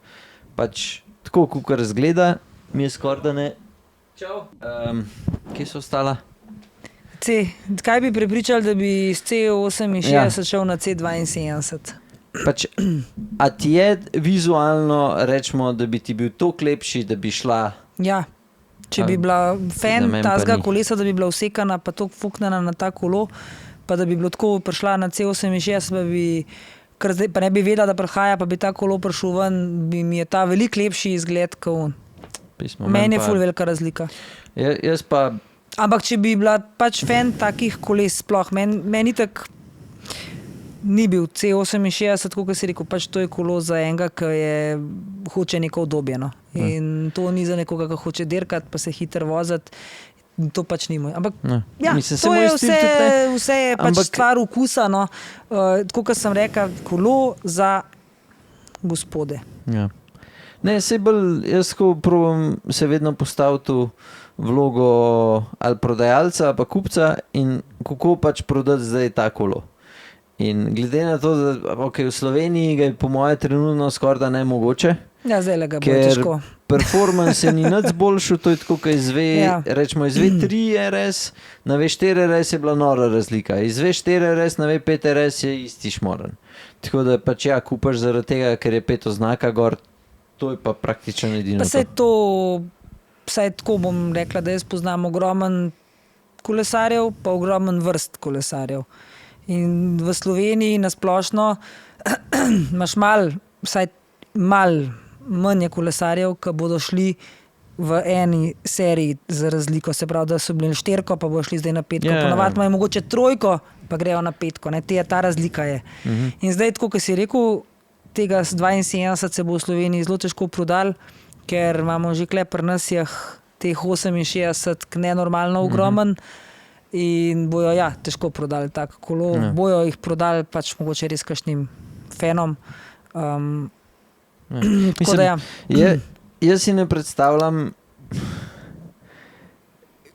pač tako, kakor razgleda, mi je skoraj da ne... Čau. Kje so ostala? Kaj bi prepričali, da bi iz C68 šel na C72? Pač, a ti je vizualno, rečemo, da bi ti bil toliko lepši, da bi šla... Ja, če bi bila fan Za men pa tazga ni. kolesa, da bi bila usekana, pa tako fuknjena na ta kolo, pa da bi bilo tako prišla na C68, pa bi, ker zdaj pa ne bi vedela, da prihaja, pa bi ta kolo prišel ven, mi je ta veliko lepši izgled, kot on. Pismo, Meni je ful velika razlika. Jaz pa, Ampak če bi bila pač fan takih koles sploh, meni tak ni bil C68, kot si rekel, pač to je kolo za enega, ki hoče neko udobje. No. In to ni za nekoga, ki hoče dirkati, pa se hitro voziti. To pač ni moj. Ampak ja, mislim, se to moj je stil tudi ne. vse je pač Ampak- stvar okusa. No. Tako kot sem rekel, kolo za gospode. ja. Ne, sej bolj, jaz ko probam se vedno postaviti v vlogo ali prodajalca, ali pa kupca in kako pač prodati zdaj ta kolo. In glede na to, da okay, v Sloveniji ga je po moje trenutno skoraj da nemogoče, Ja, zdaj ga bo ker težko. performance ni nič boljši, to je tako, kot iz rečemo, iz V3 RS na V4 RS je bila nora razlika, iz V4 RS na V5 RS je isti šmoren. Tako da pač ja, kupaš zaradi tega, ker je 5 oznaka gor, to je pa praktično edino Pa saj to, vsaj tako bom rekla, da jaz poznam ogromen kolesarjev, pa ogromen vrst kolesarjev. In v Sloveniji nasplošno imaš vsaj manj kolesarjev, ki bodo šli v eni seriji za razliko. Se pravi, da so bili na 4, pa bodo šli zdaj na 5. Ja. Ponavadi imajo mogoče 3, pa grejo na 5. Ne, ta razlika je. In zdaj, tako kot si rekel, tega 72 se bo v Sloveniji zelo težko prodal, ker imamo že kle pri nas teh 68 nenormalno ogromen in bojo težko prodali tako kolo. Bojo jih prodali pač mogoče res kakšnim fenom. Tako da Jaz si ne predstavljam,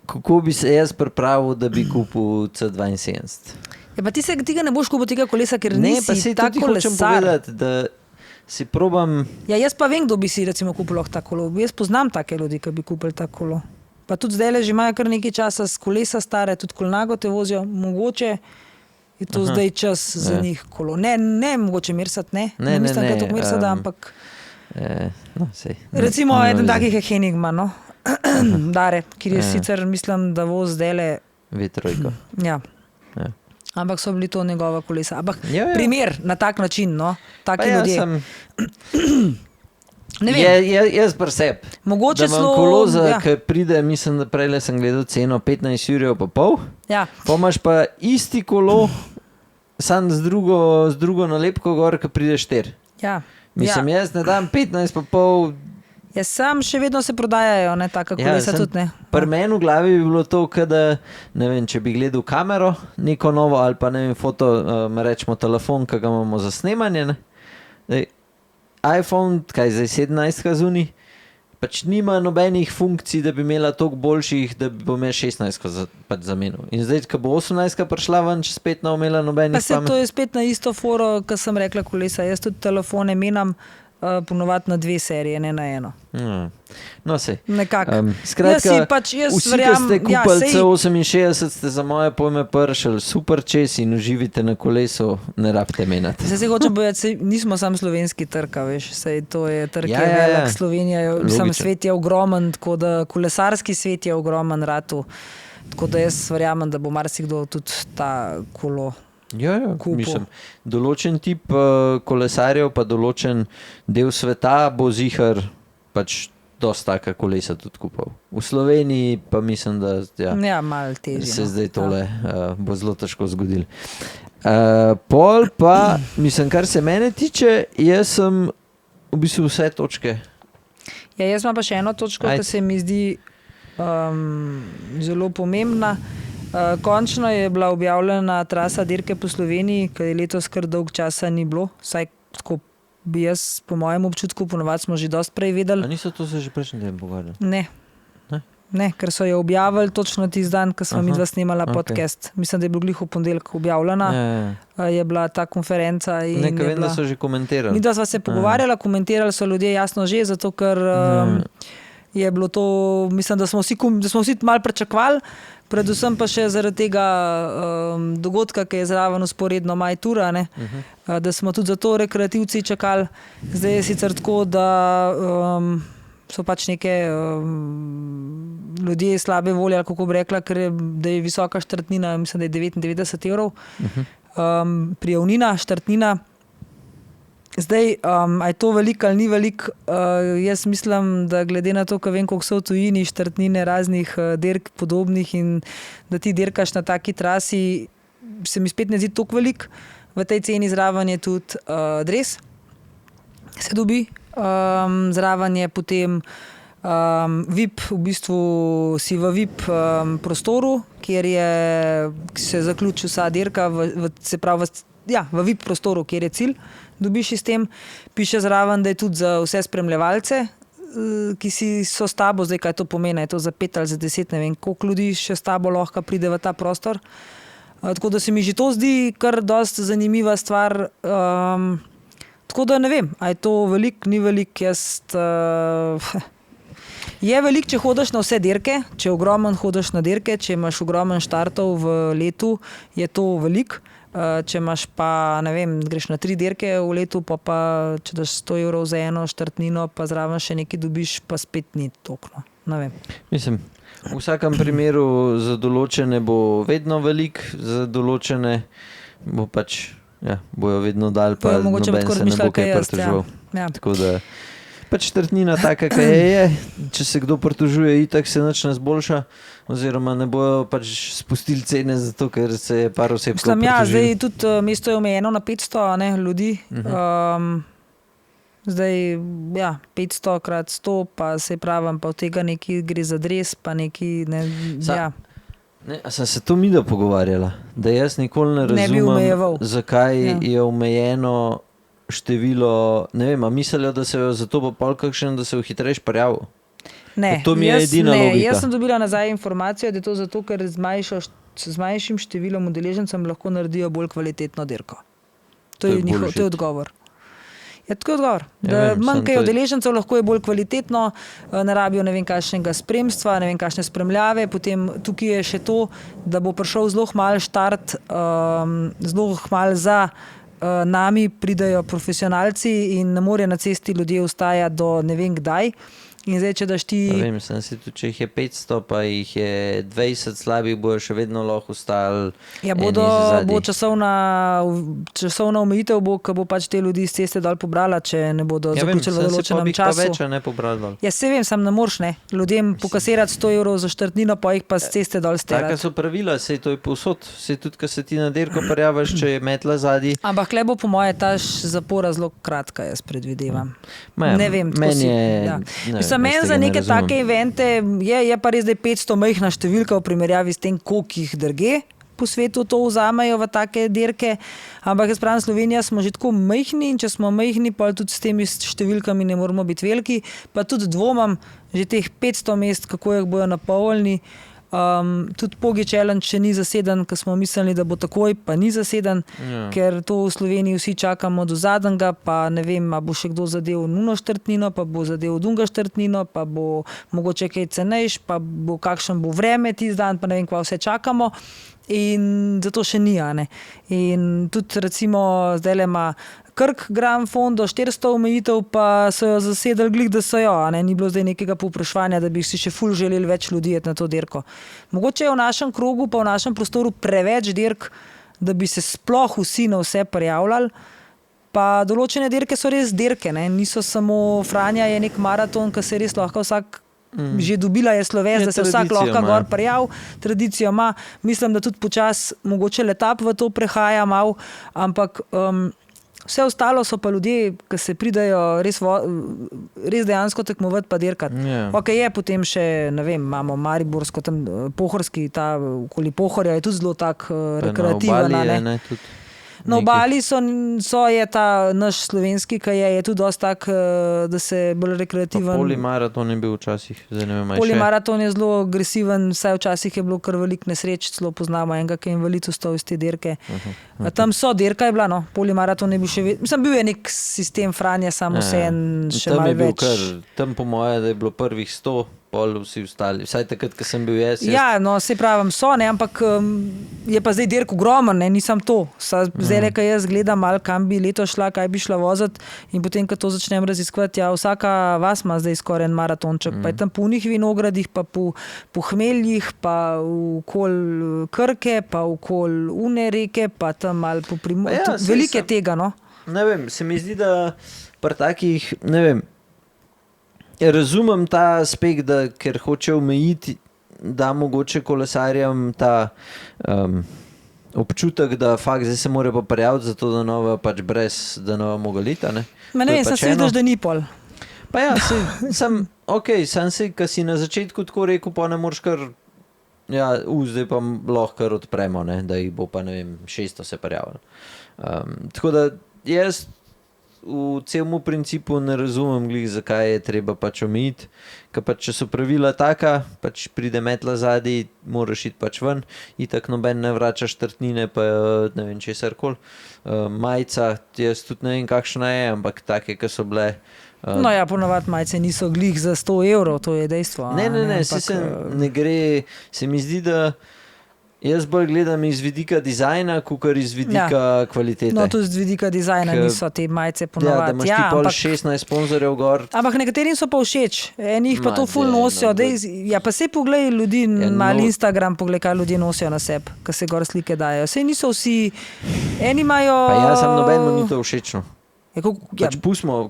kako bi se jaz pripravil, da bi kupil C72. Ja, pa ti ga ne boš kupil tega kolesa, ker Ne, pa nisi se tak tudi hočem kolesar. povedati, da si probam... Ja, jaz pa vem, kdo bi si recimo kupil lahko tako kolo. Jaz poznam take ljudi, ki bi kupili tako kolo. Pa tudi zdaj že imajo kar nekaj časa s kolesa stare, tudi Kolnago te vozijo, mogoče je to zdaj čas za njih kolo. Ne, mogoče Mirsat, ne mislim, da je to Mirsat, ampak no, sej, recimo eden takih je Henigman, no? Dare, kjer je sicer mislim, da voz zdajle, V3. ja. Ja. Ampak so bili to njegova kolesa. Ampak Ja. primer na tak način, no? Pa Taki ja, ljudje. Ne vem, jaz pri sebi. mogoče Da imam celo... kolo, ja, ki pride, mislim, da prejle sem gledal ceno 15 jurjev pa pol, ja. pa imaš pa isti kolo, sam z drugo nalepko gor, ki pride 4. Ja. Mislim, jaz ne dam 15 pa pol. Ja, sam še vedno se prodajajo, ne, taka kolesa sem- tudi ne. Pri meni v glavi bi bilo to, da, ne vem, če bi gledal kamero, neko novo ali pa ne vem, rečemo telefon, ki ga imamo za snemanje, ne. Dej, iPhone, kaj zdaj 17 zunaj, pač nima nobenih funkcij, da bi imela toliko boljših, da bi imel 16 pač zamenil. In zdaj, ko bo 18 prišla ven, če spet ne bo imela nobenih Pa se to je spet na isto foro, kot sem rekla kolesa. Jaz tudi telefone menjam ponovadi na 2 serije, ne na eno. No, sej. Nekako. Skratka, jaz vsi, ki verjamem, ste kupili sej- C68, ste za moje pojme pršali super čez in uživite na kolesu, ne rabite menati. Zdaj se hočem povedati, sej nismo sam slovenski trg, veš, sej to je trg, Ja, je ja, ja. velik, Slovenija je, sam Logično. svet je ogromen, tako da kolesarski svet je ogromen ratu, tako da jaz verjamem, da bo marsikdo tudi ta kolo Ja, Kupil. mislim, določen tip kolesarjev, pa določen del sveta bo zihar pač dosta taka kolesa tudi kupal. V Sloveniji pa mislim, da Ja, malo težje. se zdaj tole bo zelo težko zgodilo. Pol pa, mislim, kar se mene tiče, jaz sem v bistvu vse točke. Ja, jaz imam pa še eno točko, Ajde. ki se mi zdi zelo pomembna. Končno je bila objavljena trasa dirke po Sloveniji, ki je letos kar dolg časa ni bilo. Vsaj tako bi jaz, po mojem občutku, ponovadi smo že dosti prej A vedeli. niso to se že prejšnji teden pogovarjali? Ne. Ne? Ne, ker so jo objavili točno tisti dan, ko smo Aha, midva snemala okej. podcast. Mislim, da je bilo glih v ponedeljek objavljena. Je bila ta konferenca. In Nekaj je vem, da so že komentirali. Mi dva sva se pogovarjala, komentirali so ljudje jasno že, zato ker je bilo to, mislim, da smo vsi malo pričakovali, predvsem pa še zaradi tega dogodka, ki je zraven usporedno Maj Tour, da smo tudi za to rekreativci čakali. Zdaj je sicer tako, da so pač neke ljudje slabe volje, ali kako bi rekla, ker da je visoka štartnina, mislim, da je 99 evrov, prijavnina, štartnina. Zdaj, a je to veliko ali ni veliko, jaz mislim, da glede na to, ko vem, koliko so v tujini štartnine raznih dirk podobnih in da ti dirkaš na taki trasi, se mi spet ne zdi toliko veliko. V tej ceni zraven je tudi dres, se dobi. Zraven je potem VIP, v bistvu si v VIP prostoru, kjer se zaključi vsa dirka, se pravi v VIP prostoru, kjer je cilj, dobiš s tem. Piše zraven, da je tudi za vse spremljevalce, ki so s tabo, zdaj kaj to pomeni, je to za 5 ali za 10, ne vem, koliko ljudi še s tabo lahko pride v ta prostor. Tako da se mi že to zdi kar dosti zanimiva stvar. Tako da ne vem, a je to veliko, ni veliko, je veliko, če hodiš na vse dirke, če ogromen hodiš na dirke, če imaš ogromen štartov v letu, je to veliko. Če imaš pa, ne vem, greš na 3 dirke v letu, pa če daš 100 evrov za eno štartnino, pa zraven še nekaj dobiš, pa spet ni toliko. Ne vem. Mislim, v vsakem primeru za določene bo vedno veliko, za določene bo pač, bojo vedno dal, pa mogoče noben se ne bo kaj pritoževal. Ja. Tako da pač štartnina taka, kaj je, če se kdo pritožuje, itak se nič ne zboljša, oziroma ne bojo pač spustili cene zato, ker se je par oseb to pritožilo. Zdaj tudi mesto je omejeno na 500 ljudi. Zdaj, 500 krat 100, pa se pravim, pa od tega neki gre za dres, pa neki, A sem se to midva pogovarjala, da jaz nikoli ne Ne bi razumem, omejeval. zakaj je omejeno število, ne vem, a mislijo, da se jo zato pa pol kakšen, da se jo hitrejš prijavil. Ne, To mi je edina logika. Jaz sem dobila nazaj informacijo, da je to zato, ker z manjšim številom udeležencem lahko naredijo bolj kvalitetno dirko. To je odgovor. Je tako odgovor. Manj kaj udeležencev, lahko je bolj kvalitetno, ne rabijo ne vem kakšnega spremstva, ne vem kakšne spremljave. Potem tukaj je še to, da bo prišel zelo malo štart, zelo malo za nami pridejo profesionalci in ne morejo na cesti ljudje ostajati do ne vem kdaj. In zdaj, če daš ti... Ne vem, sem si tudi, če jih je 500, pa jih je 20 slabih, bojo še vedno lahko ostali. Ja, bo časovna omejitev, ko bo pač te ljudi iz ceste dol pobrala, če ne bodo zaključili v določenem času. Pa več, ne pobrali dol. Ja, se vem, sam ne moreš, ne. Ljudem pokasirati 100 evrov za štartnino, pa jih pa z ceste dol sterati. Taka so pravila, sej to je povsod. Sej tudi, ko se ti na dirko prijavaš, če je metla zadnji. Ampak le bo po moje ta zapora zelo kratka, jaz predvidevam. Ne vem, tako si... Meni za neke take evente je pa res, da je 500 majhna številka v primerjavi s tem, koliko jih drugje po svetu to vzamejo v take dirke. Ampak jaz pravim, Slovenija smo že tako majhni in če smo majhni, pa tudi s temi številkami ne moramo biti veliki. Pa tudi dvomam, že teh 500 mest, kako jih bojo napolnili. Tudi Pogi Challenge še ni zaseden, ker smo mislili, da bo takoj, pa ni zaseden, ker to v Sloveniji vsi čakamo do zadnjega, pa ne vem, a bo še kdo zadev nuno štartnino, pa bo zadev dunga štartnino, pa bo mogoče kaj cenejš, pa bo kakšen bo vreme tisti dan, pa ne vem, kva vse čakamo. In zato še ni, In tudi recimo zdaj ima Krk Gram Fondo 400 omejitev, pa so jo zasedali glih, da so jo, Ni bilo zdaj nekega povpraševanja, da bi si še ful želeli več ljudi na to dirko. Mogoče je v našem krogu, pa v našem prostoru preveč dirk, da bi se sploh vsi na vse prijavljali. Pa določene dirke so res dirke, ne? Niso samo Franja je nek maraton, ki se res lahko vsak že dobila je sloves, da se vsak lahko gor prijav, tradicijo ima. Mislim, da tudi počas mogoče letap v to prehaja mal, ampak vse ostalo so pa ljudje, ki se pridajo res dejansko tekmovati pa dirkati. Yeah. Ok, je potem še, ne vem, imamo Mariborsko, tam Pohorski, ta okoli Pohorja je tudi zelo tak rekreativen. Na Obali je, ne, tudi. Na Obali je ta naš slovenski, ki je tudi dosti tak, da se bolj rekreativen. Pa polimaraton je bil včasih, zdaj ne vem, Polimaraton je zelo agresiven, saj včasih je bilo kar veliko nesreč, celo poznamo enega, ki je invalid ostal iz te dirke. Tam so, dirka je bila, no, polimaraton je bil še mislim, bil je nek sistem Franja, samo vse en še malo več. Tam po moje, da je bilo prvih 100, pol vsi ostali, vsaj takrat, ko sem bil jaz. Ja, no, se pravim, so, ne, ampak je pa zdaj dirk ogromen, ne, nisem to. Zdaj, ko jaz gledam malo, kam bi leto šla, kaj bi šla voziti in potem, ko to začnem raziskovati, ja, vsaka vas ima zdaj skoraj en maratonček, pa je tam po unih vinogradih, pa po hmeljih, pa okol Krke, pa okol Une reke, pa tam malo po Primorju. Ja, veliko je tega, no. Ne vem, se mi zdi, da pri takih, ne vem, razumem ta aspekt, da ker hoče omejiti, da mogoče kolesarjem ta občutek, da fakt zdaj se mora pa prijaviti, zato da nova pač brez, da nova mogalita. Ne vem, sem se vidiš, da ni pol. Pa ja, sem se, ko si na začetku tako rekel, pa ne moreš kar, ja, zdaj pa lahko kar odpremo, ne, da jih bo pa, ne vem, 600 se prijavili. Tako da jaz v celmu principu ne razumem glih, zakaj je treba pač omejiti, ker pač če so pravila taka, pač pride metla zadaj, moraš iti pač ven, itak noben ne vrača štartnine, pa ne vem česarkoli. Majica, jaz tudi ne vem kakšna je, ampak take, ki so bile. No ja, ponavadi majice niso glih za 100 evrov, to je dejstvo. Ne, se ne gre, se mi zdi, da jaz bolj gledam iz vidika dizajna, kakor iz vidika kvalitete. No, tudi z vidika dizajna niso te majice ponavadi. Ja, da imaš ti pol 16 sponzorjev gor. Ampak nekaterim so pa všeč. Enih pa to ful nosijo. Ja, pa sej poglej ljudi, mal Instagram, poglej, kaj ljudje nosijo na sebi, ko se gor slike dajo. Sej niso vsi, eni imajo... Pa jaz sem nobenemu ni to všečno. Pač pustimo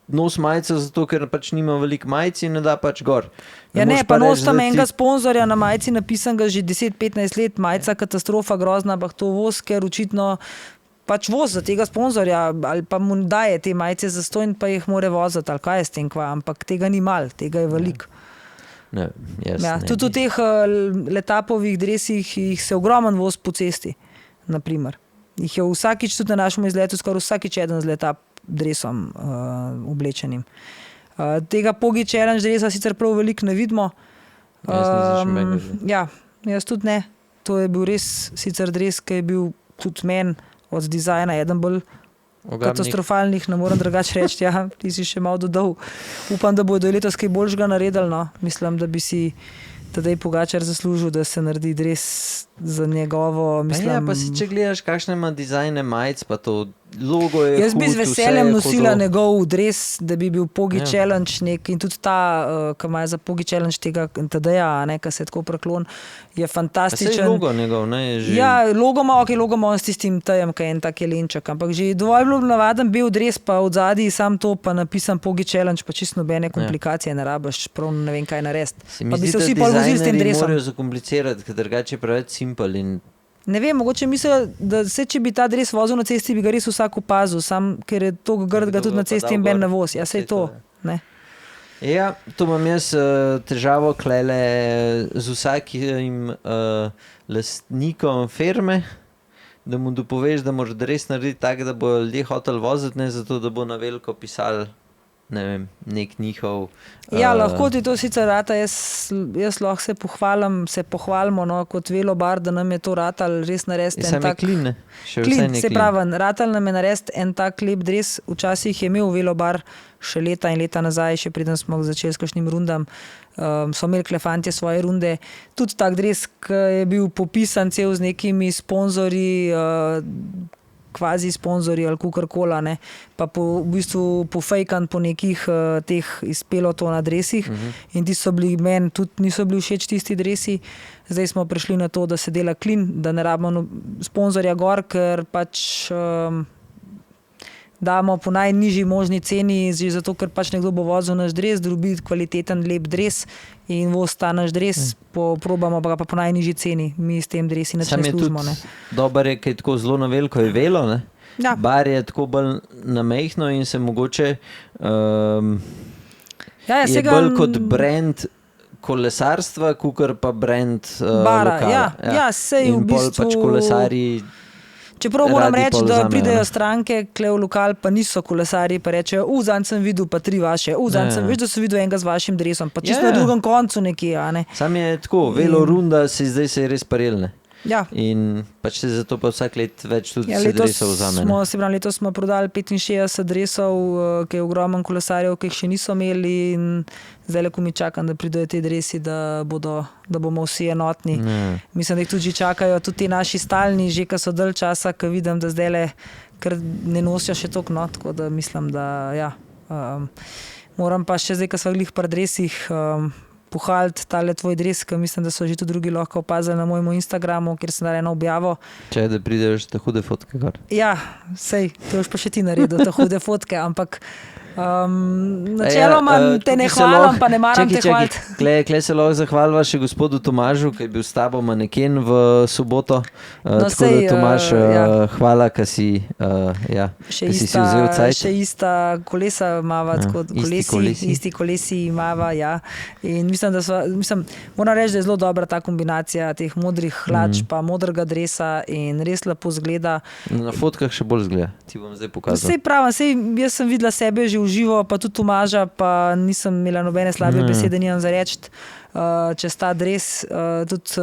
nos majico, zato ker pač nima veliko majic in ne da pač gor. Ja ne, pa nos tam enega sponzorja na majici napisan ga že 10-15 let, majica katastrofa, grozna, ampak to voz, ker očitno pač voz za tega sponzorja ali pa mu daje te majice za stojn, pa jih more voziti, ali kaj je s tem kva, ampak tega ni mal, tega je veliko. Ne, ja, tudi v teh letapovih dresih jih se ogromen voz po cesti, naprimer. Jih je vsakič tudi na našem izletu, skoraj vsakič eden z letap dresom oblečenim. Tega Pogi Challenge dresa sicer prav veliko ne vidimo. Ja, jaz tudi ne. To je bil res sicer dres, ki je bil tudi men od dizajna eden bolj katastrofalnih, ne moram drugače reči, ja, ti si še malo dodal. Upam, da bodo letos kaj boljšega naredili, no. Mislim, da bi si Tadej Pogačar zaslužil, da se naredi dres za njegovo, mislim... Ja, pa si če gledaš, kakšne ima dizajne majic, pa to logo je jaz bi z veseljem nosila njegov dres, da bi bil Pogi Challenge nek in tudi ta, ki ima za Pogi Challenge tega Tadeja, ne, ki se tako preklon, je fantastičen. Pa se je logo njegov, ne? Ja, logo ima on s tistim tajem, ki je en tak jelenček, ampak že dovolj bilo navaden bil dres, pa od zadaj sam to, pa napisan Pogi Challenge, pa čisto nobene komplikacije ne rabiš, prav ne vem kaj narediti. Pa bi se vsi pol vozili s tem dresom. Morajo zakomplicirati, ker drugače je preveč simpel in... Ne vem, mogoče mislijo, da se, če bi ta dres vozil na cesti, bi ga res vsak opazil, sam, ker je to grd ga tudi na cesti in ben na voz. Ja, sej to, ne. Ja, to imam jaz težavo klele z vsakim lastnikom firme, da mu dopoveš, da moraš dres narediti tako, da bo ljudje hotel voziti, ne zato, da bo na veliko pisal, ne vem, nek njihov... Ja, lahko ti to sicer rata, jaz lahko se pohvalimo, no, kot Velobar, da nam je to ratal res narediti en tak... Klin, ne? Klin, se pravi, ratal nam je narediti en tak lep dres, včasih je imel Velobar še leta in leta nazaj, še preden smo začeli s kakšnim rundam, so imeli Klefantje svoje runde, tudi tak dres, ki je bil popisan cel z nekimi sponzorji, kvazi sponzorji ali kukorkola, ne, pa v bistvu pofejkan po nekih teh iz pelotona dresih in ti so bili, meni tudi niso bili všeč tisti dresi. Zdaj smo prišli na to, da se dela clean, da ne rabimo sponzorja gor, ker pač damo po najnižji možni ceni, zato ker pač nekdo bo vozil naš dres, dobi kvaliteten, lep dres in voz ta naš dres, probamo pa ga pa po najnižji ceni. Mi s tem dresi nič ne služimo. Dobar je, ker je tako zelo na veliko je velo, ne? Ja. Bar je tako bolj na mehno in se mogoče je bolj kot brand kolesarstva, kukor pa brand bara, lokala. sej in v bistvu pol pač kolesarji. Čeprav moram radi reči, pol da vzamejo, pridejo ne. stranke, kle v lokal, pa niso kolesarji, pa rečejo, zanj sem videl, pa 3 vaše, zanj sem, veš, da sem videl enega z vašim dresom, pa čisto na drugem koncu nekje, a ne. Sam je tako, velo runda zdaj se je res paril, ne. Ja. In pač se zato pa vsak let več tudi se dresov vzame. Letos smo prodali 65 dresov, ki je ogromen kolesarjev, ki jih še niso imeli in zdaj ko mi čakam, da pridejo te dresi, da bomo vsi enotni. Mislim, da jih tudi že čakajo, tudi ti naši stalni, že ko so dalj časa, ko vidim, da zdaj kar ne nosijo še toliko, no, tako da mislim, da moram pa še zdaj, ko smo glih pri dresih, pohvaliti tale tvoj dres, ki mislim, da so že tudi drugi lahko opazili na mojem Instagramu, kjer sem dala eno objavo. Če da prideš te hude fotke gor. Ja, sej, to boš pa še ti naredil, te hude fotke, ampak načeloma te ne hvalim, pa ne maram te hvaliti. Klej se lahko zahvalva še gospodu Tomažu, ki je bil s tabo maneken v soboto. Tako da Tomaž, hvala, ki si si vzel cajt. Še ista kolesa imava, isti kolesi imava, ja. In mislim, moram reči, da je zelo dobra ta kombinacija teh modrih hlač pa modrega dresa in res lepo zgleda. Na fotkah še bolj zgleda, ti bom zdaj pokazal. Sej pravim, jaz sem videla sebe že v živo, pa tudi Tomaža, pa nisem imela nobene slabe besede, nimam za reči čez ta dres, tudi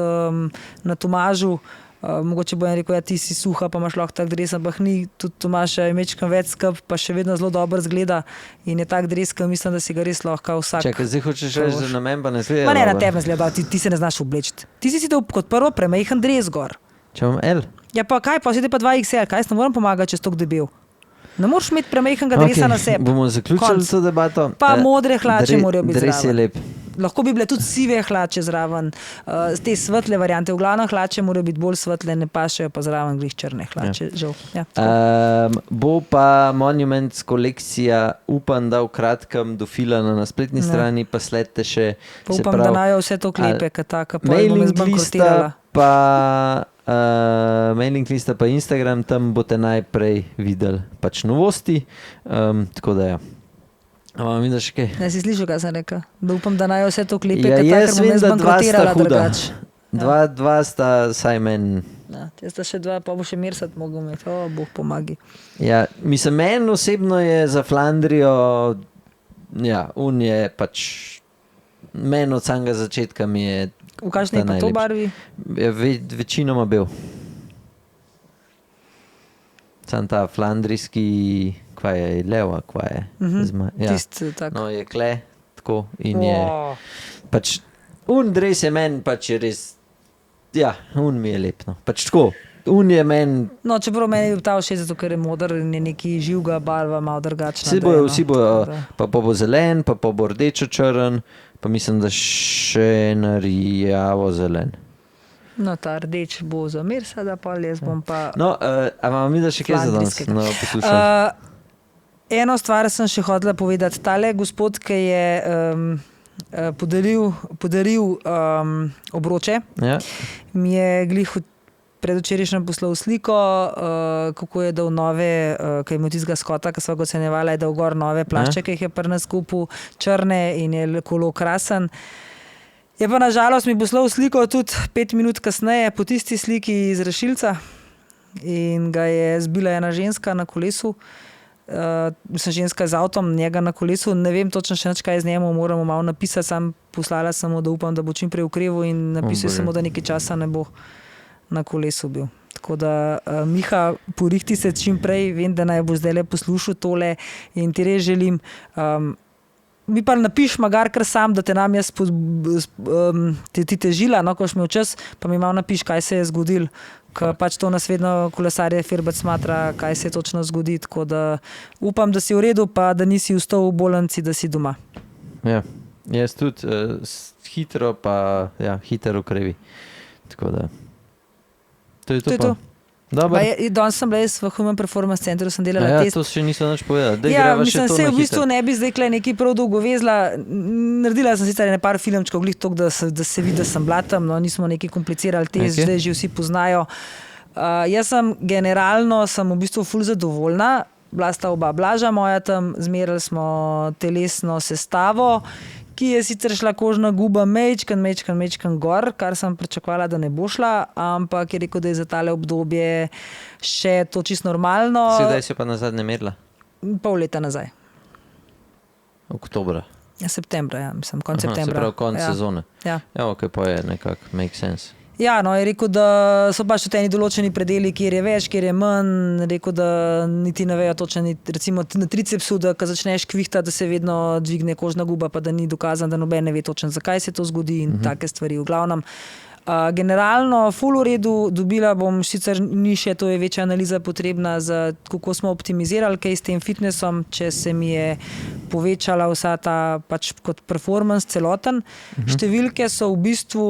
na Tomažu. Mogoče bo en rekel, ti si suha, pa imaš lahko tak dres, ampak ni, tudi Tomaž je mečkam več skrb, pa še vedno zelo dobro zgleda in je tak dres, ki mislim, da si ga res lahko vsak. Čakaj, zdaj hočeš reči, da na men pa ne zgleda? Ma ne, na tebe zgleda, ti se ne znaš oblečiti. Ti si dal kot prvo premejhen dres gor. Če imam L? Ja pa kaj, pa si pa 2XL, kaj se ne moram pomagati, če si toliko debel. Ne moreš imeti premejhnega dresa na sebi. Bomo zaključili to debato. Pa modre hlače morajo biti zraven. Dres je lep. Lahko bi bile tudi sive hlače zraven, te svetle variante. V glavnem hlače morajo biti bolj svetle, ne pašejo pa zraven glih črne hlače. Žal. Ja, bo pa Monuments kolekcija, upam, da v kratkem dofilana na spletni strani, pa sledite še. Pa upam, da najo vse to klepe, ka mailing lista pa mailing lista pa Instagram, tam boste najprej videli pač novosti, tako da ja. Ampak vidiš kaj? Ne si slišal, kaj sem rekel? Da upam, da najo vse to klepe, jaz vem, da 2 sta huda. 2 sta saj meni. Ja, te sta še 2, pa bo še Mirsat mogel imeti. Bog pomagi. Ja, mislim, meni osebno je za Flandrijo, ja, on je pač meni od samega začetka mi je v kakšni je pa to barvi? Večinoma bel. Sam ta flandrijski, kva je leva, kva je. Ja. Tist tak. No, je kle, tako in je. Pač, dres je meni pač je res, ja, mi je lep, no. Pač tako, je meni. No, čeprav meni je ta všeč, zato ker je moder in je neki živga barva, malo drugačna. Vsi bojo, pa bo zelen, pa bo rdečo črn, pa mislim, da še narjavo zelen. No, ta rdeč bo za Mirsada, pa jaz bom pa... No, a vam mi da še kaj za danes? No, poslušam. Eno stvar sem še hotela povedati. Tale gospod, ki je podaril obroče, mi je glih predvčerajšnjem poslal sliko, kako je dal nove, ki je imel tistega skota, ki sva ga ocenjevala, je dal gor nove plašče, ki jih je pri nas kupil, črne in je kolo krasen. Je pa nažalost mi poslal sliko tudi 5 minut kasneje po tisti sliki iz rešilca in ga je zbila ena ženska na kolesu. Ženska z avtom, njega na kolesu, ne vem točno še nič, kaj z njemu, moramo malo napisati, sam poslala sem mu, da upam, da bo čim prej ukreval in napisal sem mu, da nekaj časa ne bo na kolesu bil. Tako da, Miha, porihti se čim prej, vem, da naj bo zdaj le poslušal tole in ti res želim. Mi pa napiš magar kar sam, da te nam jaz ti težila, no, koš imel čas, pa mi malo napiš, kaj se je zgodil, Ker pač to nas vedno kolesarje firbec smatra, kaj se točno zgodi, tako da upam, da si v redu, pa da nisi vstal v bolnici, da si doma. Ja, jaz tudi hitro, pa hitro ukrevi. Tako da, to je to. Danes sem bila v Human Performance Centru, sem delala test. To še niso nič povedali. Mislim, se v bistvu ne bi zdaj nekaj prav dolgo vezla. Naredila sem sicer par filmčkov, glih toliko, da se vidi, da sem bila tam, no, nismo nekaj komplicirali test, zdaj že vsi poznajo. Jaz sem generalno v bistvu ful zadovoljna. Bila sta oba Blaža moja tam, zmerali smo telesno sestavo, ki je sicer šla kožna guba mečkan gor, kar sem pričakovala, da ne bo šla, ampak je rekel, da je za tale obdobje še to čisto normalno. Sedaj si pa nazadnje merila? Pol leta nazaj. Oktobra? Septembra, mislim, konc septembra. Se pravi, konc sezone. Ja, ok, pa je nekako make sense. Ja, no, je rekel, da so pač tudi eni določeni predeli, kjer je več, kjer je manj. Rekel, da niti ne vejo točno, recimo na tricepsu, da ko začneš kvihtati, da se vedno dvigne kožna guba, pa da ni dokazano, da noben ne ve točno, zakaj se to zgodi in take stvari. V glavnem, generalno ful v redu, dobila bom, sicer ni še, to je večja analiza potrebna za kako smo optimizirali kaj s tem fitnessom, če se mi je povečala vsa ta pač kot performance celoten. Številke so v bistvu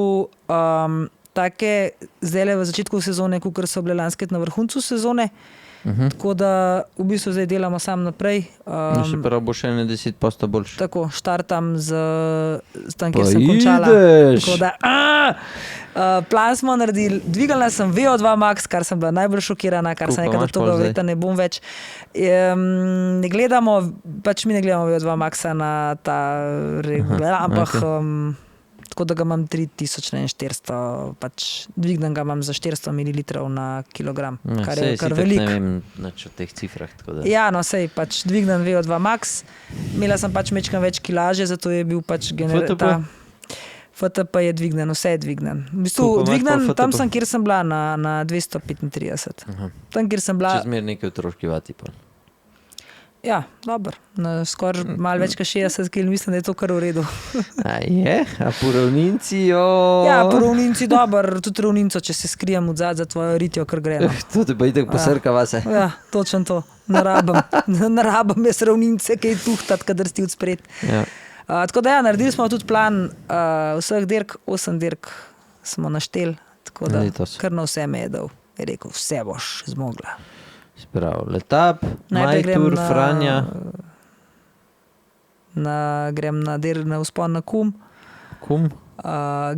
take zdaj v začetku sezone, kakor so bile lanske na vrhuncu sezone. Tako da v bistvu zdaj delamo sam naprej. Še prav bo še 10% boljše. Tako, štartam z tam, kjer sem končala. Tako da, plan smo naredili, dvigalna sem VO2 max, kar sem bila najbolj šokirana, kar sem nekaj do toga leta ne bom več. Ne gledamo, pač mi ne gledamo VO2 maxa na ta regular, ampak tako da ga imam 3400, pač dvignem ga imam za 400 ml na kilogram, kar je kar veliko. Ne vem nič o teh cifrah. Ja, no sej, pač dvignem VO2 max, imela sem pač mečkam več kilaže, zato je bil pač FTP je dvignen, vse je dvignen. V bistvu dvignen, tam sem, kjer sem bila na 235. Tam, kjer sem bila... Čez mer nekaj otroški vati pa. Ja, dobro. Skoraj malo več kot 60 kg, mislim, da je to kar v redu. A je? A po ravninci, Ja, po ravninci dobro, tudi ravninco, če se skrijem od zadaj za tvojo ritjo, kar gre. To te pa itak posrka vase. Ja, točno to. Narabam jaz ravnince, kaj tuhtati, kadar si od spred. Ja. Tako da naredili smo tudi plan vseh dirk, 8 dirk smo našteli, tako da kar na vse me je dal. Je rekel, vse boš zmogla. Sprav, Letap, Majtur, Franja. Grem na vzpon na Kum.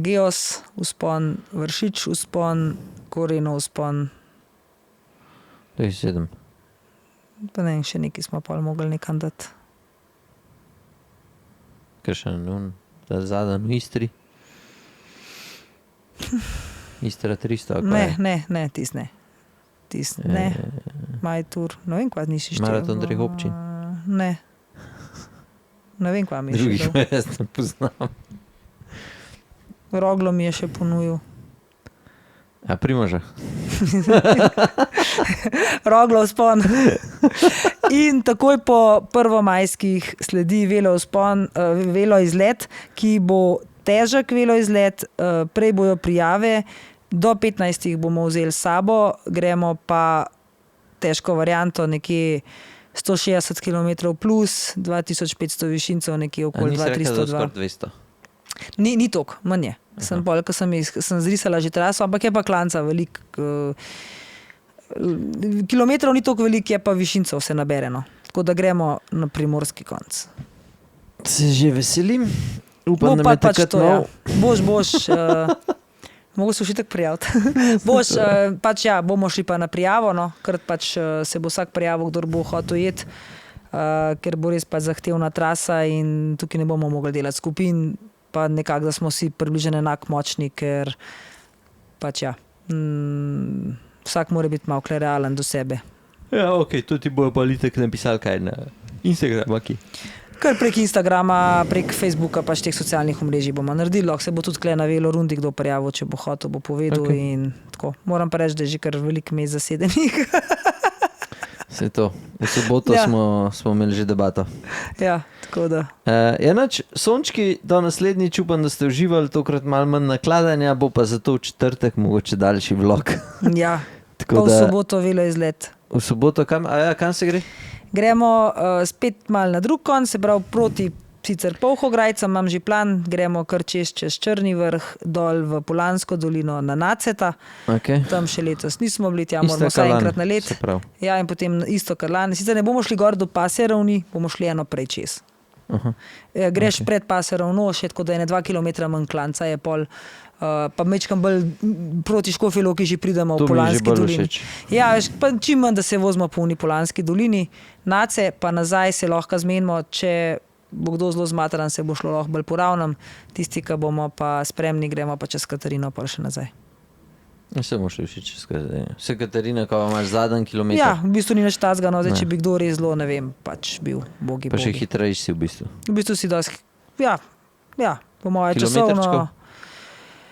Geos, vzpon Vršič, vzpon Koreno, vzpon. To je 7. Pa ne, še nekaj smo pa mogli nekam dati. Kaj še zadan v Istri? Istra 300, Ne, tis ne. Ne, Majtur, ne vem, kva nisi štel. Maraton 3 občin? Ne vem, kva mi je Drugih me jaz ne poznam. Roglo mi je še ponujil. A Primoža? Roglo vzpon. In takoj po prvomajskih sledi velo izlet, ki bo težek velo izlet, prej bojo prijave. Do 15 bomo vzeli s sabo, gremo pa težko varianto, nekje 160 km plus, 2500 višincev, nekje okoli 2302. A nisi rekla, da skoraj 200? Ni toliko, manj je. Sem zrisala že traso, ampak je pa klanca velik. Kilometrov ni toliko velik, je pa višincev vse nabereno. Tako da gremo na primorski konc. Se že veselim. Upam, da me takrat nov. Boš. Mogo se še tako prijaviti. Bomo šli pa na prijavo, no, ker pač se bo vsak prijavil, kdor bo hotel jeti, ker bo res pač zahtevna trasa in tukaj ne bomo mogli delati skupin, pa nekako, da smo si približno enak močni, ker pač vsak mora biti malo realen do sebe. Ja, ok, to ti bojo pa litek napisali kaj na Instagram, aki. Kar prek Instagrama, prek Facebooka, pač teh socialnih omrežij bomo naredili, lahko se bo tudi tukaj na velo rundi kdo prijavil, če bo hotel, bo povedal in tako. Moram pa reči, da je že kar veliko mest zasedenih. Se to. V soboto Ja. smo imeli že debato. Ja, tako da. Enač, sončki, do naslednjič upam, da ste uživali, tokrat malo manj nakladanja, bo pa zato v četrtek mogoče daljši vlog. Ja, Tako pa v da soboto velo izlet. v soboto, kam se gre? Gremo spet mal na drug konc, se pravi proti sicer Polhograjcem, imam že plan, gremo kar čez Črni vrh, dol v Polansko dolino na Naceta. Okay. Tam še letos nismo bili, tja Isto moramo je vsaj Kalan, enkrat na let. se pravi. Ja, in potem isto kar lani. Sicer ne bomo šli gor do Pasje ravni, bomo šli eno prej čez. Greš pred Pasje ravno, še tako da je 2 km manj klanca je pol. Pa mečkam bolj proti Škofji Loki že pridemo To v mi je že Polanski bolj dolini. všeč. Ja, veš, pa čim manj, da se vozimo po uni Polanski dolini, Nace pa nazaj se lahko zmenimo, če bo kdo zelo zmatran, se bo šlo lahko bolj po ravnem, tisti, ki bomo pa spremni, gremo pa čez Katarino pa še nazaj. Se bomo šli čez Katarina. Vse Katarina, ko imaš zadnji kilometer. Ja, v bistvu ni nič tazga, no, zdaj, Ne. če bi kdo res zelo, ne vem, pač bil bogi. Pa še bogi. hitrejši si v bistvu. V bistvu si dosti, ja, po moje Kilometrčkov? časovno.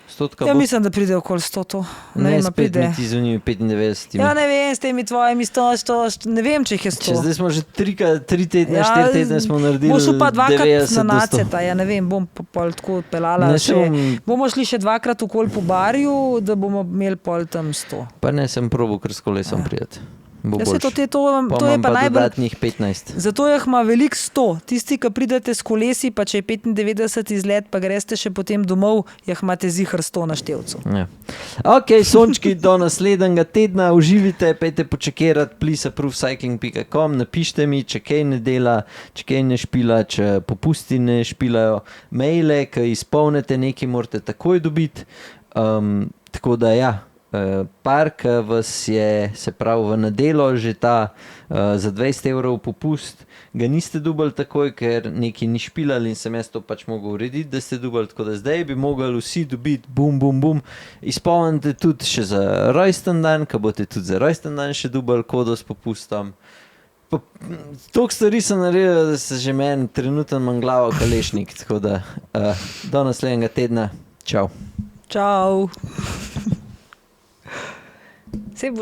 100 Ja, bo? mislim, da pride okoli 100. Ne, vem, a spet pride. mi ti z unimi 95. Ja, ne vem, s temi tvojimi 100, ne vem, če jih je 100. Če zdaj smo že 3 tedne, 4 tedne smo naredili. Boš šel pa dvakrat 90 na do 100. Naceta, ja ne vem, bom pa pol tako pelala. Ne, Še, sem- bomo šli še dvakrat okoli po barju, da bomo imeli pol tam 100. Pa ne, sem probil kar s kolesom prijeti. Bo Ja, se to, boljše. to je imam pa najbolj. dodatnih 15. Zato jih ima veliko 100. Tisti, ki pridete s kolesi, pa če je 95 izlet, pa greste še potem domov, jih imate zihar 100 na števcu. Ja. Ok, sončki, do naslednjega tedna uživite, pejte počekirati pleaseapprovecycling.com, napište mi, če kaj ne dela, če kaj ne špila, če popusti ne špilajo, maile, ki izpolnite nekaj, morate takoj dobiti. Tako da ja, par, ki vas je, se pravi v nedelo, že ta za 20 evrov popust, ga niste dubali takoj, ker neki ni špilali in sem jaz to pač mogel urediti, da ste dubali, tako da zdaj bi mogli vsi dobiti, bum, bum, bum. Izpolnite tudi še za rojsten dan, ko boste tudi za rojsten dan še dubali kodo s popustom. Toliko stvari sem naredil, da se že meni trenutno manj glava kalešnik, tako da do naslednjega tedna, čau. Čau. Sej bo